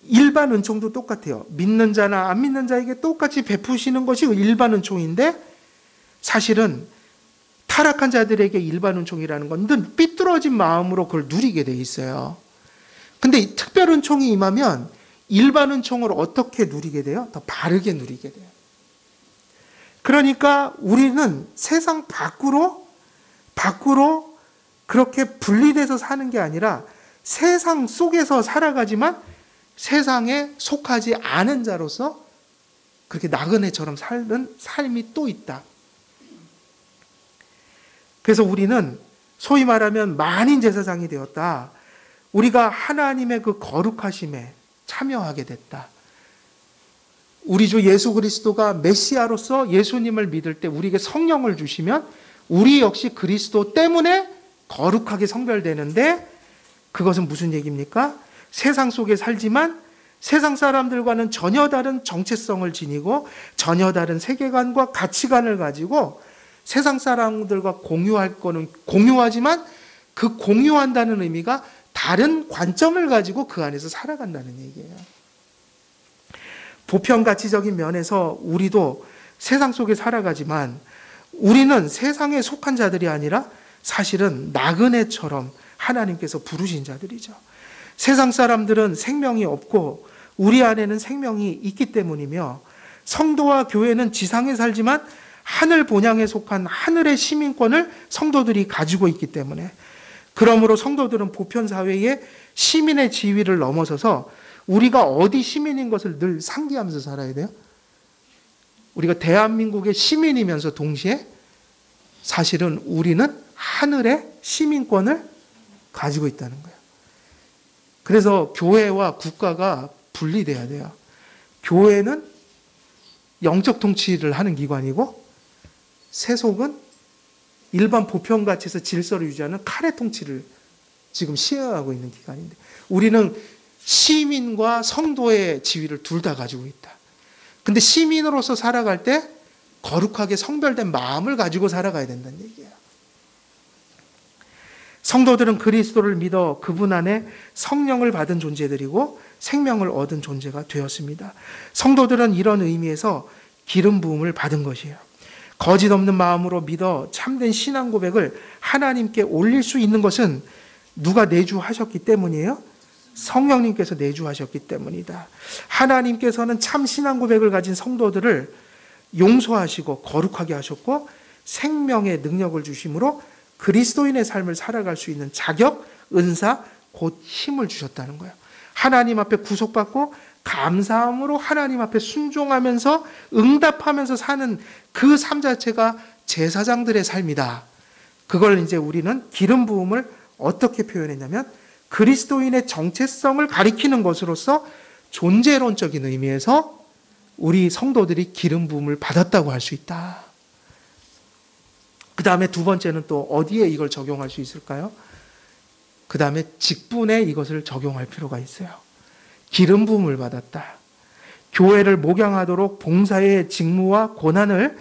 일반 은총도 똑같아요. 믿는 자나 안 믿는 자에게 똑같이 베푸시는 것이 일반 은총인데 사실은 타락한 자들에게 일반 은총이라는 건 늘 삐뚤어진 마음으로 그걸 누리게 돼 있어요. 근데 특별 은총이 임하면 일반 은총을 어떻게 누리게 돼요? 더 바르게 누리게 돼요. 그러니까 우리는 세상 밖으로 그렇게 분리돼서 사는 게 아니라 세상 속에서 살아가지만 세상에 속하지 않은 자로서 그렇게 나그네처럼 사는 삶이 또 있다. 그래서 우리는 소위 말하면 만인 제사장이 되었다. 우리가 하나님의 그 거룩하심에 참여하게 됐다. 우리 주 예수 그리스도가 메시아로서 예수님을 믿을 때 우리에게 성령을 주시면 우리 역시 그리스도 때문에 거룩하게 성별되는데 그것은 무슨 얘기입니까? 세상 속에 살지만 세상 사람들과는 전혀 다른 정체성을 지니고 전혀 다른 세계관과 가치관을 가지고 세상 사람들과 공유할 거는 공유하지만 그 공유한다는 의미가 다른 관점을 가지고 그 안에서 살아간다는 얘기예요. 보편 가치적인 면에서 우리도 세상 속에 살아가지만 우리는 세상에 속한 자들이 아니라 사실은 나그네처럼 하나님께서 부르신 자들이죠. 세상 사람들은 생명이 없고 우리 안에는 생명이 있기 때문이며, 성도와 교회는 지상에 살지만 하늘 본향에 속한 하늘의 시민권을 성도들이 가지고 있기 때문에, 그러므로 성도들은 보편사회의 시민의 지위를 넘어서서 우리가 어디 시민인 것을 늘 상기하면서 살아야 돼요. 우리가 대한민국의 시민이면서 동시에 사실은 우리는 하늘의 시민권을 가지고 있다는 거예요. 그래서 교회와 국가가 분리돼야 돼요. 교회는 영적 통치를 하는 기관이고, 세속은 일반 보편가치에서 질서를 유지하는 칼의 통치를 지금 시행하고 있는 기관인데, 우리는 시민과 성도의 지위를 둘 다 가지고 있다. 근데 시민으로서 살아갈 때 거룩하게 성별된 마음을 가지고 살아가야 된다는 얘기예요. 성도들은 그리스도를 믿어 그분 안에 성령을 받은 존재들이고 생명을 얻은 존재가 되었습니다. 성도들은 이런 의미에서 기름 부음을 받은 것이에요. 거짓 없는 마음으로 믿어 참된 신앙 고백을 하나님께 올릴 수 있는 것은 누가 내주하셨기 때문이에요? 성령님께서 내주하셨기 때문이다. 하나님께서는 참 신앙 고백을 가진 성도들을 용서하시고 거룩하게 하셨고 생명의 능력을 주심으로 그리스도인의 삶을 살아갈 수 있는 자격, 은사, 곧 힘을 주셨다는 거예요. 하나님 앞에 구속받고 감사함으로 하나님 앞에 순종하면서 응답하면서 사는 그 삶 자체가 제사장들의 삶이다. 그걸 이제 우리는 기름 부음을 어떻게 표현했냐면 그리스도인의 정체성을 가리키는 것으로서 존재론적인 의미에서 우리 성도들이 기름 부음을 받았다고 할 수 있다. 그 다음에 두 번째는 또 어디에 이걸 적용할 수 있을까요? 그 다음에 직분에 이것을 적용할 필요가 있어요. 기름 부음을 받았다. 교회를 목양하도록 봉사의 직무와 권한을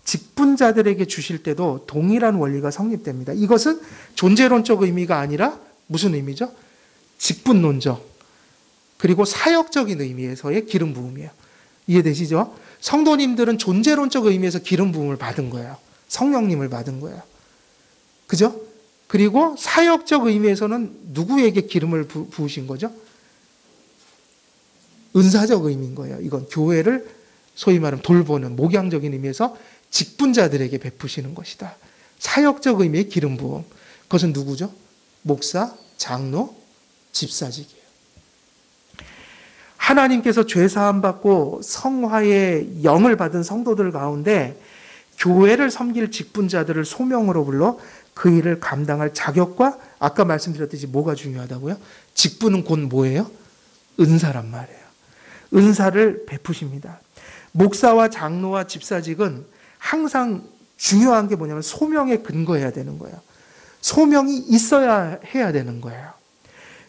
직분자들에게 주실 때도 동일한 원리가 성립됩니다. 이것은 존재론적 의미가 아니라 무슨 의미죠? 직분론적 그리고 사역적인 의미에서의 기름 부음이에요. 이해되시죠? 성도님들은 존재론적 의미에서 기름 부음을 받은 거예요. 성령님을 받은 거예요. 그죠? 그리고 사역적 의미에서는 누구에게 기름을 부으신 거죠? 은사적 의미인 거예요. 이건 교회를 소위 말하면 돌보는 목양적인 의미에서 직분자들에게 베푸시는 것이다. 사역적 의미의 기름 부음. 그것은 누구죠? 목사, 장로, 집사직이에요. 하나님께서 죄사함 받고 성화의 영을 받은 성도들 가운데 교회를 섬길 직분자들을 소명으로 불러 그 일을 감당할 자격과 아까 말씀드렸듯이 뭐가 중요하다고요? 직분은 곧 뭐예요? 은사란 말이에요. 은사를 베푸십니다. 목사와 장로와 집사직은 항상 중요한 게 뭐냐면 소명에 근거해야 되는 거예요. 소명이 있어야 해야 되는 거예요.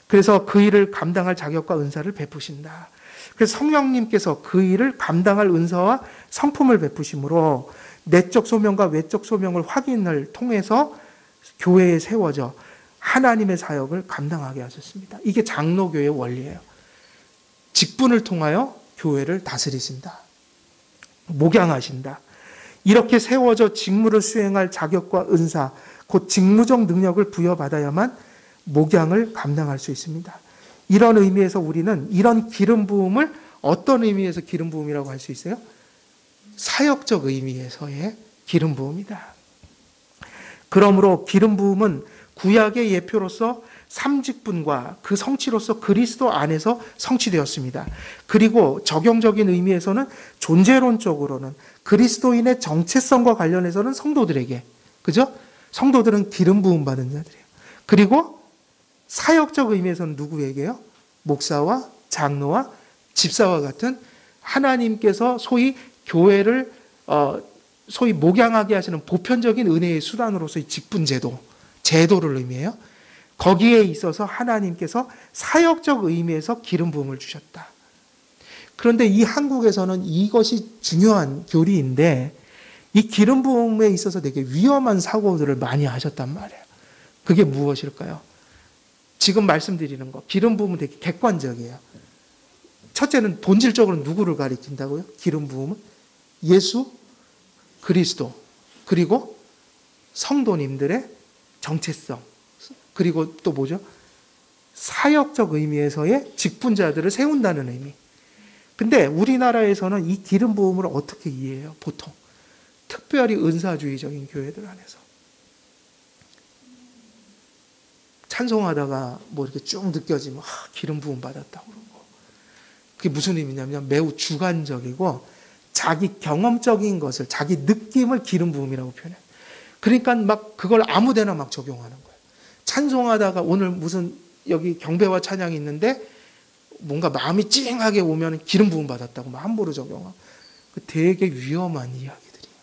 그래서 그 일을 감당할 자격과 은사를 베푸신다. 그래서 성령님께서 그 일을 감당할 은사와 성품을 베푸심으로 내적 소명과 외적 소명을 확인을 통해서 교회에 세워져 하나님의 사역을 감당하게 하셨습니다. 이게 장로교의 원리예요. 직분을 통하여 교회를 다스리신다. 목양하신다. 이렇게 세워져 직무를 수행할 자격과 은사, 곧 직무적 능력을 부여받아야만 목양을 감당할 수 있습니다. 이런 의미에서 우리는 이런 기름 부음을 어떤 의미에서 기름 부음이라고 할 수 있어요? 사역적 의미에서의 기름 부음이다. 그러므로 기름 부음은 구약의 예표로서 삼직분과 그 성취로서 그리스도 안에서 성취되었습니다. 그리고 적용적인 의미에서는 존재론적으로는 그리스도인의 정체성과 관련해서는 성도들에게, 그죠? 성도들은 기름 부음 받은 자들이에요. 그리고 사역적 의미에서는 누구에게요? 목사와 장로와 집사와 같은 하나님께서 소위 교회를 소위 목양하게 하시는 보편적인 은혜의 수단으로서의 직분제도, 제도를 의미해요. 거기에 있어서 하나님께서 사역적 의미에서 기름 부음을 주셨다. 그런데 이 한국에서는 이것이 중요한 교리인데 이 기름 부음에 있어서 되게 위험한 사고들을 많이 하셨단 말이에요. 그게 무엇일까요? 지금 말씀드리는 거, 기름 부음은 되게 객관적이에요. 첫째는 본질적으로 누구를 가리킨다고요? 기름 부음은? 예수, 그리스도, 그리고 성도님들의 정체성, 그리고 또 뭐죠? 사역적 의미에서의 직분자들을 세운다는 의미. 근데 우리나라에서는 이 기름 부음을 어떻게 이해해요? 보통 특별히 은사주의적인 교회들 안에서 찬송하다가 뭐 이렇게 쭉 느껴지면 기름 부음 받았다고 그러고, 그게 무슨 의미냐면 매우 주관적이고 자기 경험적인 것을, 자기 느낌을 기름 부음이라고 표현해요. 그러니까 막 그걸 아무데나 막 적용하는 거예요. 찬송하다가 오늘 무슨 여기 경배와 찬양이 있는데 뭔가 마음이 찡하게 오면 기름 부음 받았다고 막 함부로 적용하고, 되게 위험한 이야기들이에요.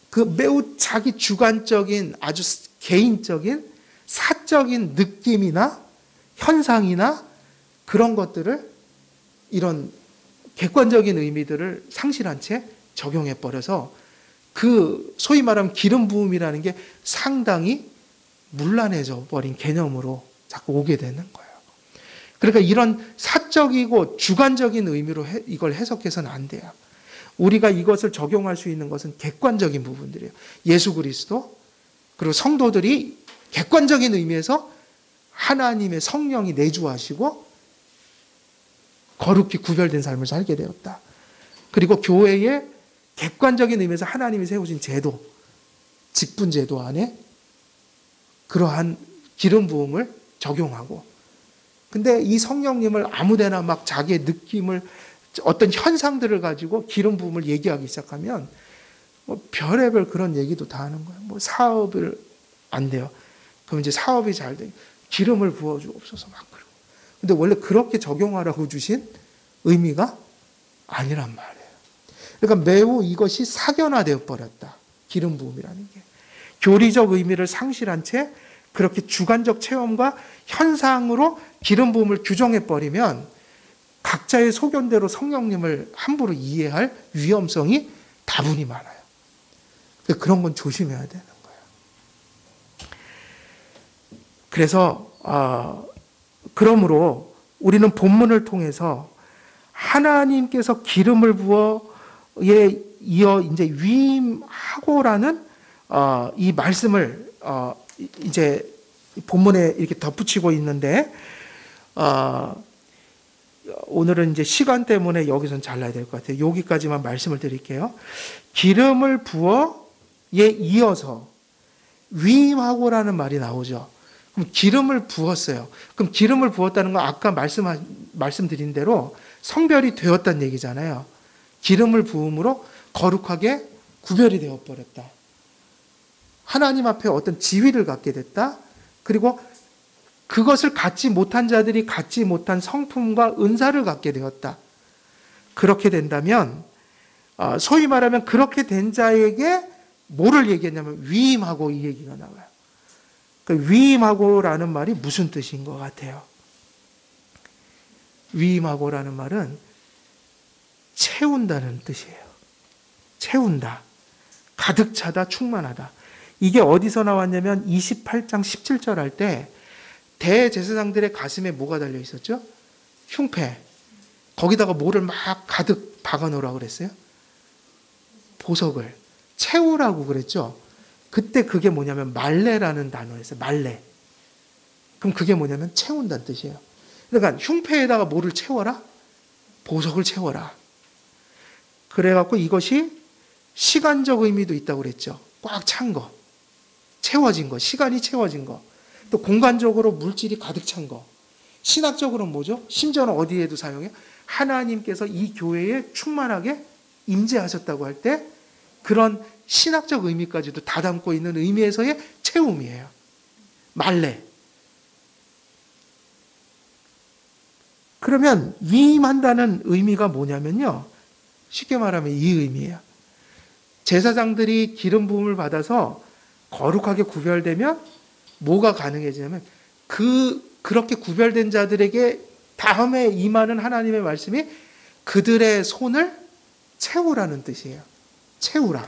그 매우 자기 주관적인 아주 개인적인 사적인 느낌이나 현상이나 그런 것들을, 이런 객관적인 의미들을 상실한 채 적용해 버려서 그 소위 말하면 기름 부음이라는 게 상당히 문란해져 버린 개념으로 자꾸 오게 되는 거예요. 그러니까 이런 사적이고 주관적인 의미로 이걸 해석해서는 안 돼요. 우리가 이것을 적용할 수 있는 것은 객관적인 부분들이에요. 예수 그리스도, 그리고 성도들이 객관적인 의미에서 하나님의 성령이 내주하시고 거룩히 구별된 삶을 살게 되었다. 그리고 교회의 객관적인 의미에서 하나님이 세우신 제도, 직분 제도 안에 그러한 기름 부음을 적용하고, 근데 이 성령님을 아무데나 막 자기의 느낌을, 어떤 현상들을 가지고 기름 부음을 얘기하기 시작하면 뭐 별의별 그런 얘기도 다 하는 거예요. 뭐 사업을 안 돼요. 그럼 이제 사업이 잘 돼. 기름을 부어주옵소서 막 그러고. 근데 원래 그렇게 적용하라고 주신 의미가 아니란 말이에요. 그러니까 매우 이것이 사견화되어 버렸다. 기름 부음이라는 게. 교리적 의미를 상실한 채 그렇게 주관적 체험과 현상으로 기름 부음을 규정해 버리면 각자의 소견대로 성령님을 함부로 이해할 위험성이 다분히 많아요. 그런 건 조심해야 되는 거예요. 그래서 그러므로 우리는 본문을 통해서 하나님께서 기름을 부어에 이어 이제 위임하고라는 이 말씀을 이제 본문에 이렇게 덧붙이고 있는데, 오늘은 이제 시간 때문에 여기선 잘라야 될 것 같아요. 여기까지만 말씀을 드릴게요. 기름을 부어에 이어서 위임하고라는 말이 나오죠. 그럼 기름을 부었어요. 그럼 기름을 부었다는 건 아까 말씀드린 대로 성별이 되었다는 얘기잖아요. 기름을 부음으로 거룩하게 구별이 되어버렸다. 하나님 앞에 어떤 지위를 갖게 됐다. 그리고 그것을 갖지 못한 자들이 갖지 못한 성품과 은사를 갖게 되었다. 그렇게 된다면 소위 말하면 그렇게 된 자에게 뭐를 얘기했냐면 위임하고, 이 얘기가 나와요. 그 위임하고라는 말이 무슨 뜻인 것 같아요? 위임하고라는 말은 채운다는 뜻이에요. 채운다. 가득 차다, 충만하다. 이게 어디서 나왔냐면 28장 17절 할 때 대제사장들의 가슴에 뭐가 달려 있었죠? 흉패. 거기다가 뭐를 막 가득 박아 놓으라고 그랬어요? 보석을. 채우라고 그랬죠? 그때 그게 뭐냐면 말레라는 단어였어요. 말레. 그럼 그게 뭐냐면 채운다는 뜻이에요. 그러니까 흉패에다가 뭐를 채워라? 보석을 채워라. 그래갖고 이것이 시간적 의미도 있다고 그랬죠. 꽉 찬 거. 채워진 거. 시간이 채워진 거. 또 공간적으로 물질이 가득 찬 거. 신학적으로는 뭐죠? 심지어는 어디에도 사용해요? 하나님께서 이 교회에 충만하게 임재하셨다고 할 때 그런 신학적 의미까지도 다 담고 있는 의미에서의 채움이에요. 말레. 그러면 위임한다는 의미가 뭐냐면요. 쉽게 말하면 이 의미예요. 제사장들이 기름 부음을 받아서 거룩하게 구별되면 뭐가 가능해지냐면 그렇게 구별된 자들에게 다음에 임하는 하나님의 말씀이 그들의 손을 채우라는 뜻이에요. 채우라.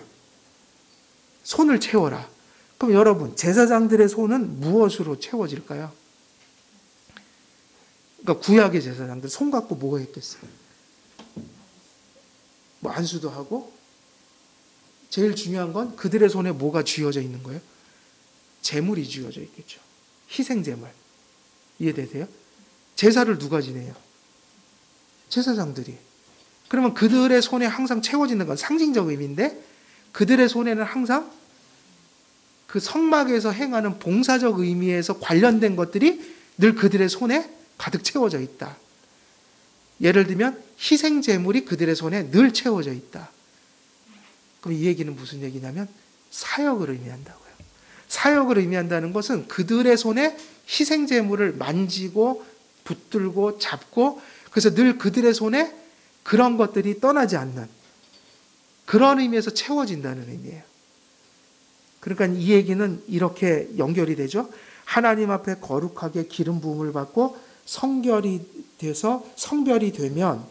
손을 채워라. 그럼 여러분, 제사장들의 손은 무엇으로 채워질까요? 그러니까 구약의 제사장들 손 갖고 뭐가 있겠어요? 뭐 안수도 하고 제일 중요한 건 그들의 손에 뭐가 쥐어져 있는 거예요? 제물이 쥐어져 있겠죠. 희생제물. 이해되세요? 제사를 누가 지내요? 제사장들이. 그러면 그들의 손에 항상 채워지는 건 상징적 의미인데 그들의 손에는 항상 그 성막에서 행하는 봉사적 의미에서 관련된 것들이 늘 그들의 손에 가득 채워져 있다. 예를 들면 희생제물이 그들의 손에 늘 채워져 있다. 그럼 이 얘기는 무슨 얘기냐면 사역을 의미한다고요. 사역을 의미한다는 것은 그들의 손에 희생제물을 만지고 붙들고 잡고 그래서 늘 그들의 손에 그런 것들이 떠나지 않는 그런 의미에서 채워진다는 의미예요. 그러니까 이 얘기는 이렇게 연결이 되죠. 하나님 앞에 거룩하게 기름 부음을 받고 성결이 돼서 성별이 되면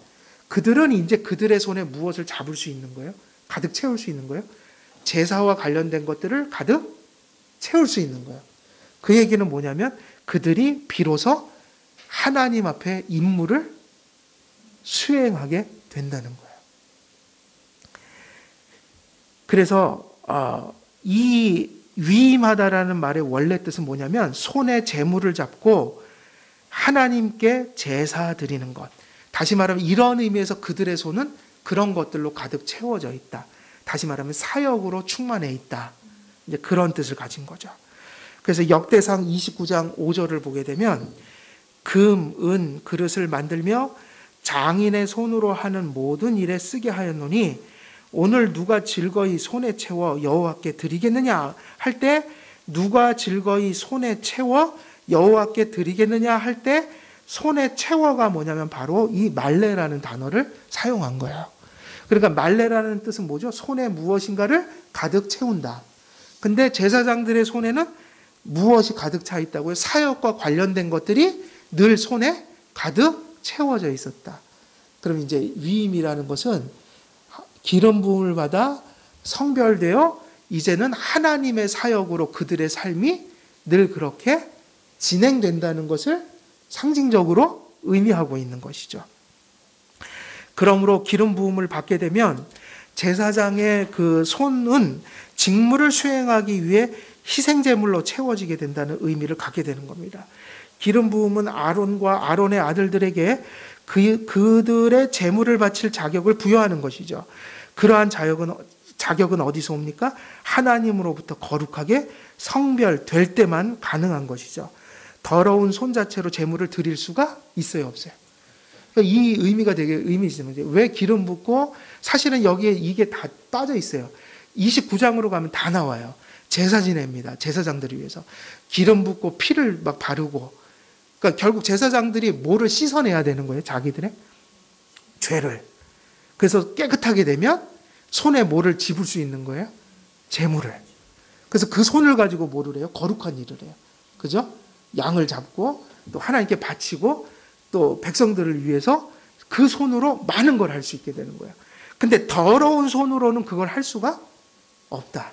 그들은 이제 그들의 손에 무엇을 잡을 수 있는 거예요? 가득 채울 수 있는 거예요? 제사와 관련된 것들을 가득 채울 수 있는 거예요. 그 얘기는 뭐냐면 그들이 비로소 하나님 앞에 임무를 수행하게 된다는 거예요. 그래서 이 위임하다라는 말의 원래 뜻은 뭐냐면 손에 제물을 잡고 하나님께 제사 드리는 것. 다시 말하면 이런 의미에서 그들의 손은 그런 것들로 가득 채워져 있다. 다시 말하면 사역으로 충만해 있다. 이제 그런 뜻을 가진 거죠. 그래서 역대상 29장 5절을 보게 되면 금, 은, 그릇을 만들며 장인의 손으로 하는 모든 일에 쓰게 하였노니 오늘 누가 즐거이 손에 채워 여호와께 드리겠느냐 할 때 누가 즐거이 손에 채워 여호와께 드리겠느냐 할 때 손에 채워가 뭐냐면 바로 이 말레라는 단어를 사용한 거예요. 그러니까 말레라는 뜻은 뭐죠? 손에 무엇인가를 가득 채운다. 근데 제사장들의 손에는 무엇이 가득 차 있다고요? 사역과 관련된 것들이 늘 손에 가득 채워져 있었다. 그럼 이제 위임이라는 것은 기름 부음을 받아 성별되어 이제는 하나님의 사역으로 그들의 삶이 늘 그렇게 진행된다는 것을 상징적으로 의미하고 있는 것이죠. 그러므로 기름 부음을 받게 되면 제사장의 그 손은 직무를 수행하기 위해 희생제물로 채워지게 된다는 의미를 갖게 되는 겁니다. 기름 부음은 아론과 아론의 아들들에게 그들의 제물을 바칠 자격을 부여하는 것이죠. 그러한 자격은 어디서 옵니까? 하나님으로부터 거룩하게 성별될 때만 가능한 것이죠. 더러운 손 자체로 제물을 드릴 수가 있어요, 없어요? 그러니까 이 의미가 되게 의미 있는 거죠. 왜 기름 붓고 사실은 여기에 이게 다 빠져 있어요. 29장으로 가면 다 나와요. 제사 지냅니다. 제사장들을 위해서. 기름 붓고 피를 막 바르고. 그러니까 결국 제사장들이 뭐를 씻어내야 되는 거예요? 자기들의 죄를. 그래서 깨끗하게 되면 손에 뭐를 집을 수 있는 거예요? 제물을. 그래서 그 손을 가지고 뭐를 해요? 거룩한 일을 해요. 그죠? 양을 잡고 또 하나님께 바치고 또 백성들을 위해서 그 손으로 많은 걸 할 수 있게 되는 거예요. 근데 더러운 손으로는 그걸 할 수가 없다.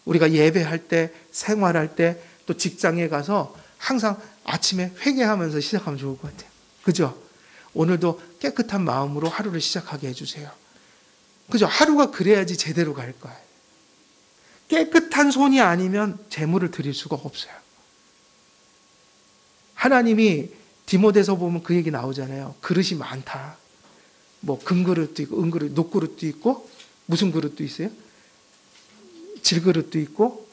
우리가 예배할 때, 생활할 때, 또 직장에 가서 항상 아침에 회개하면서 시작하면 좋을 것 같아요. 그죠? 오늘도 깨끗한 마음으로 하루를 시작하게 해주세요. 그죠? 하루가 그래야지 제대로 갈 거예요. 깨끗한 손이 아니면 제물을 드릴 수가 없어요. 하나님이 디모데서 보면 그 얘기 나오잖아요. 그릇이 많다. 뭐 금그릇도 있고 은그릇, 녹그릇도 있고 무슨 그릇도 있어요? 질그릇도 있고.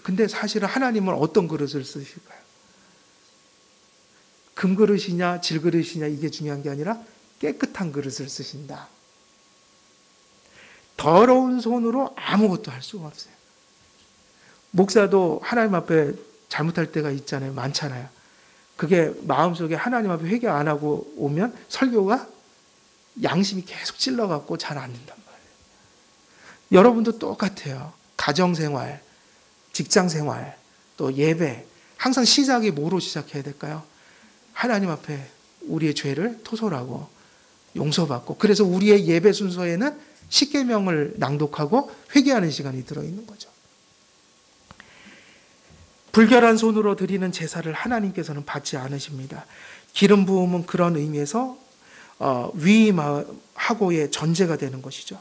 근데 사실은 하나님은 어떤 그릇을 쓰실까요? 금그릇이냐 질그릇이냐 이게 중요한 게 아니라 깨끗한 그릇을 쓰신다. 더러운 손으로 아무것도 할 수가 없어요. 목사도 하나님 앞에 잘못할 때가 있잖아요. 많잖아요. 그게 마음속에 하나님 앞에 회개 안 하고 오면 설교가 양심이 계속 찔러갖고 잘 안 된단 말이에요. 여러분도 똑같아요. 가정생활, 직장생활, 또 예배. 항상 시작이 뭐로 시작해야 될까요? 하나님 앞에 우리의 죄를 토설하고 용서받고, 그래서 우리의 예배 순서에는 십계명을 낭독하고 회개하는 시간이 들어있는 거죠. 불결한 손으로 드리는 제사를 하나님께서는 받지 않으십니다. 기름 부음은 그런 의미에서 위임하고의 전제가 되는 것이죠.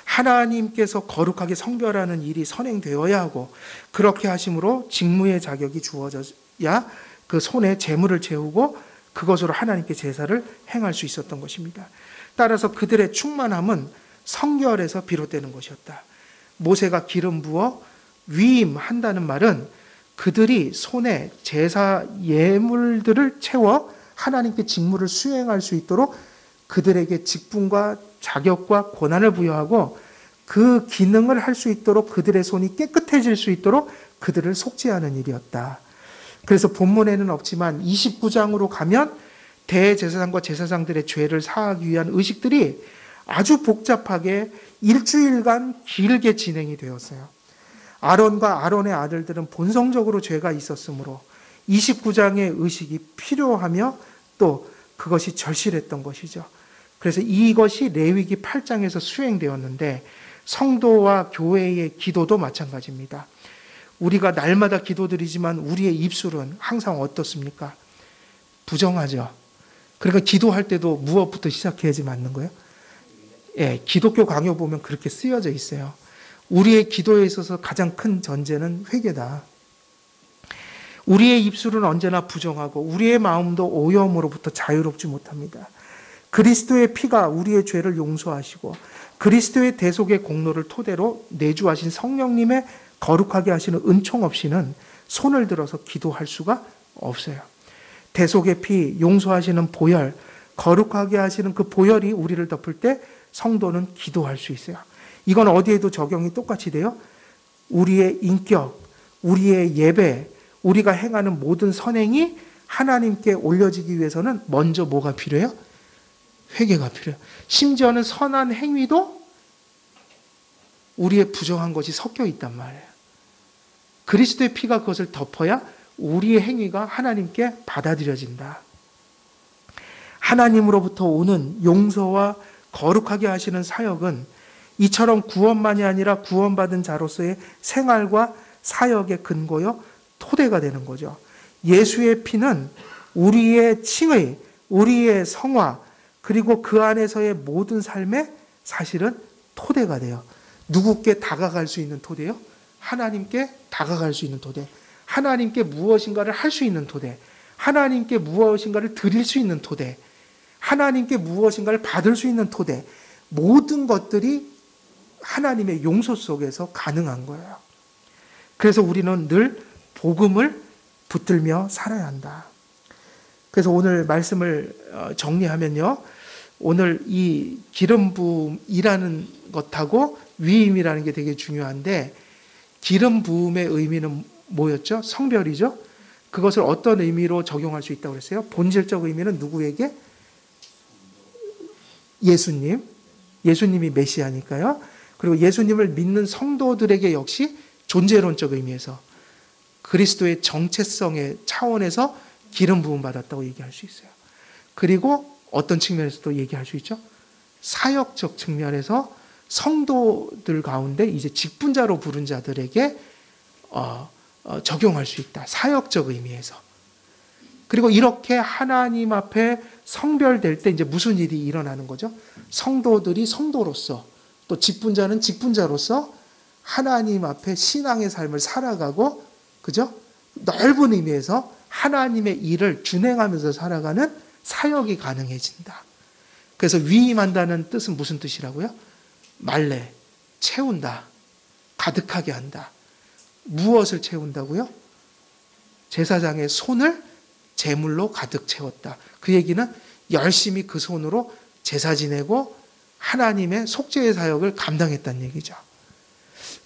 하나님께서 거룩하게 성별하는 일이 선행되어야 하고 그렇게 하심으로 직무의 자격이 주어져야 그 손에 재물을 채우고 그것으로 하나님께 제사를 행할 수 있었던 것입니다. 따라서 그들의 충만함은 성결에서 비롯되는 것이었다. 모세가 기름 부어 위임한다는 말은 그들이 손에 제사 예물들을 채워 하나님께 직무를 수행할 수 있도록 그들에게 직분과 자격과 권한을 부여하고 그 기능을 할 수 있도록 그들의 손이 깨끗해질 수 있도록 그들을 속죄하는 일이었다. 그래서 본문에는 없지만 29장으로 가면 대제사장과 제사장들의 죄를 사하기 위한 의식들이 아주 복잡하게 일주일간 길게 진행이 되었어요. 아론과 아론의 아들들은 본성적으로 죄가 있었으므로 29장의 의식이 필요하며 또 그것이 절실했던 것이죠. 그래서 이것이 레위기 8장에서 수행되었는데 성도와 교회의 기도도 마찬가지입니다. 우리가 날마다 기도드리지만 우리의 입술은 항상 어떻습니까? 부정하죠. 그러니까 기도할 때도 무엇부터 시작해야지 맞는 거예요? 예, 기독교 강요 보면 그렇게 쓰여져 있어요. 우리의 기도에 있어서 가장 큰 전제는 회개다. 우리의 입술은 언제나 부정하고 우리의 마음도 오염으로부터 자유롭지 못합니다. 그리스도의 피가 우리의 죄를 용서하시고 그리스도의 대속의 공로를 토대로 내주하신 성령님의 거룩하게 하시는 은총 없이는 손을 들어서 기도할 수가 없어요. 대속의 피, 용서하시는 보혈, 거룩하게 하시는 그 보혈이 우리를 덮을 때 성도는 기도할 수 있어요. 이건 어디에도 적용이 똑같이 돼요. 우리의 인격, 우리의 예배, 우리가 행하는 모든 선행이 하나님께 올려지기 위해서는 먼저 뭐가 필요해요? 회개가 필요해요. 심지어는 선한 행위도 우리의 부정한 것이 섞여 있단 말이에요. 그리스도의 피가 그것을 덮어야 우리의 행위가 하나님께 받아들여진다. 하나님으로부터 오는 용서와 거룩하게 하시는 사역은 이처럼 구원만이 아니라 구원받은 자로서의 생활과 사역의 근거요 토대가 되는 거죠. 예수의 피는 우리의 칭의, 우리의 성화, 그리고 그 안에서의 모든 삶의 사실은 토대가 돼요. 누구께 다가갈 수 있는 토대요? 하나님께 다가갈 수 있는 토대. 하나님께 무엇인가를 할 수 있는 토대. 하나님께 무엇인가를 드릴 수 있는 토대. 하나님께 무엇인가를 받을 수 있는 토대. 모든 것들이 하나님의 용서 속에서 가능한 거예요. 그래서 우리는 늘 복음을 붙들며 살아야 한다. 그래서 오늘 말씀을 정리하면요. 오늘 이 기름 부음이라는 것하고 위임이라는 게 되게 중요한데 기름 부음의 의미는 뭐였죠? 성별이죠. 그것을 어떤 의미로 적용할 수 있다고 그랬어요? 본질적 의미는 누구에게? 예수님. 예수님이 메시아니까요. 그리고 예수님을 믿는 성도들에게 역시 존재론적 의미에서 그리스도의 정체성의 차원에서 기름 부음 받았다고 얘기할 수 있어요. 그리고 어떤 측면에서도 얘기할 수 있죠? 사역적 측면에서 성도들 가운데 이제 직분자로 부른 자들에게 적용할 수 있다. 사역적 의미에서. 그리고 이렇게 하나님 앞에 성별될 때 이제 무슨 일이 일어나는 거죠? 성도들이 성도로서 또 직분자는 직분자로서 하나님 앞에 신앙의 삶을 살아가고 그죠? 넓은 의미에서 하나님의 일을 준행하면서 살아가는 사역이 가능해진다. 그래서 위임한다는 뜻은 무슨 뜻이라고요? 말래, 채운다, 가득하게 한다. 무엇을 채운다고요? 제사장의 손을 제물로 가득 채웠다. 그 얘기는 열심히 그 손으로 제사 지내고 하나님의 속죄의 사역을 감당했다는 얘기죠.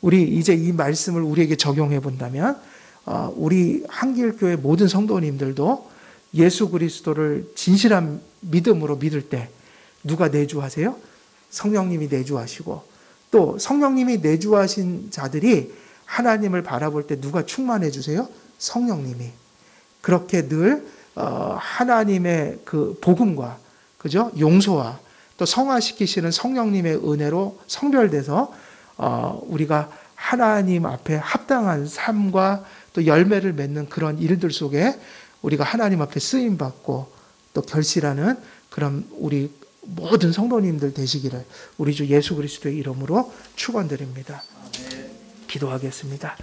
우리 이제 이 말씀을 우리에게 적용해 본다면 우리 한길교회 모든 성도님들도 예수 그리스도를 진실한 믿음으로 믿을 때 누가 내주하세요? 성령님이 내주하시고 또 성령님이 내주하신 자들이 하나님을 바라볼 때 누가 충만해 주세요? 성령님이. 그렇게 늘 하나님의 그 복음과 그죠? 용서와 또 성화시키시는 성령님의 은혜로 성별돼서 우리가 하나님 앞에 합당한 삶과 또 열매를 맺는 그런 일들 속에 우리가 하나님 앞에 쓰임받고 또 결실하는 그럼 우리 모든 성도님들 되시기를 우리 주 예수 그리스도의 이름으로 축원드립니다. 기도하겠습니다.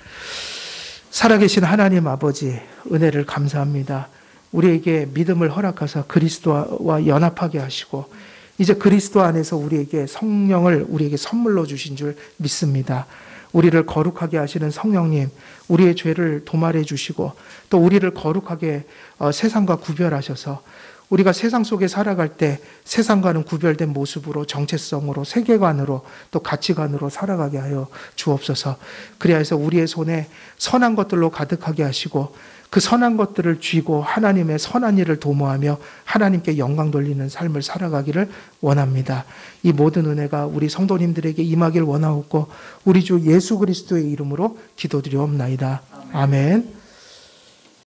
살아계신 하나님 아버지, 은혜를 감사합니다. 우리에게 믿음을 허락하사 그리스도와 연합하게 하시고 이제 그리스도 안에서 우리에게 성령을 우리에게 선물로 주신 줄 믿습니다. 우리를 거룩하게 하시는 성령님, 우리의 죄를 도말해 주시고 또 우리를 거룩하게 세상과 구별하셔서 우리가 세상 속에 살아갈 때 세상과는 구별된 모습으로 정체성으로 세계관으로 또 가치관으로 살아가게 하여 주옵소서. 그리하여서 우리의 손에 선한 것들로 가득하게 하시고 그 선한 것들을 쥐고 하나님의 선한 일을 도모하며 하나님께 영광 돌리는 삶을 살아가기를 원합니다. 이 모든 은혜가 우리 성도님들에게 임하길 원하옵고 우리 주 예수 그리스도의 이름으로 기도드리옵나이다. 아멘.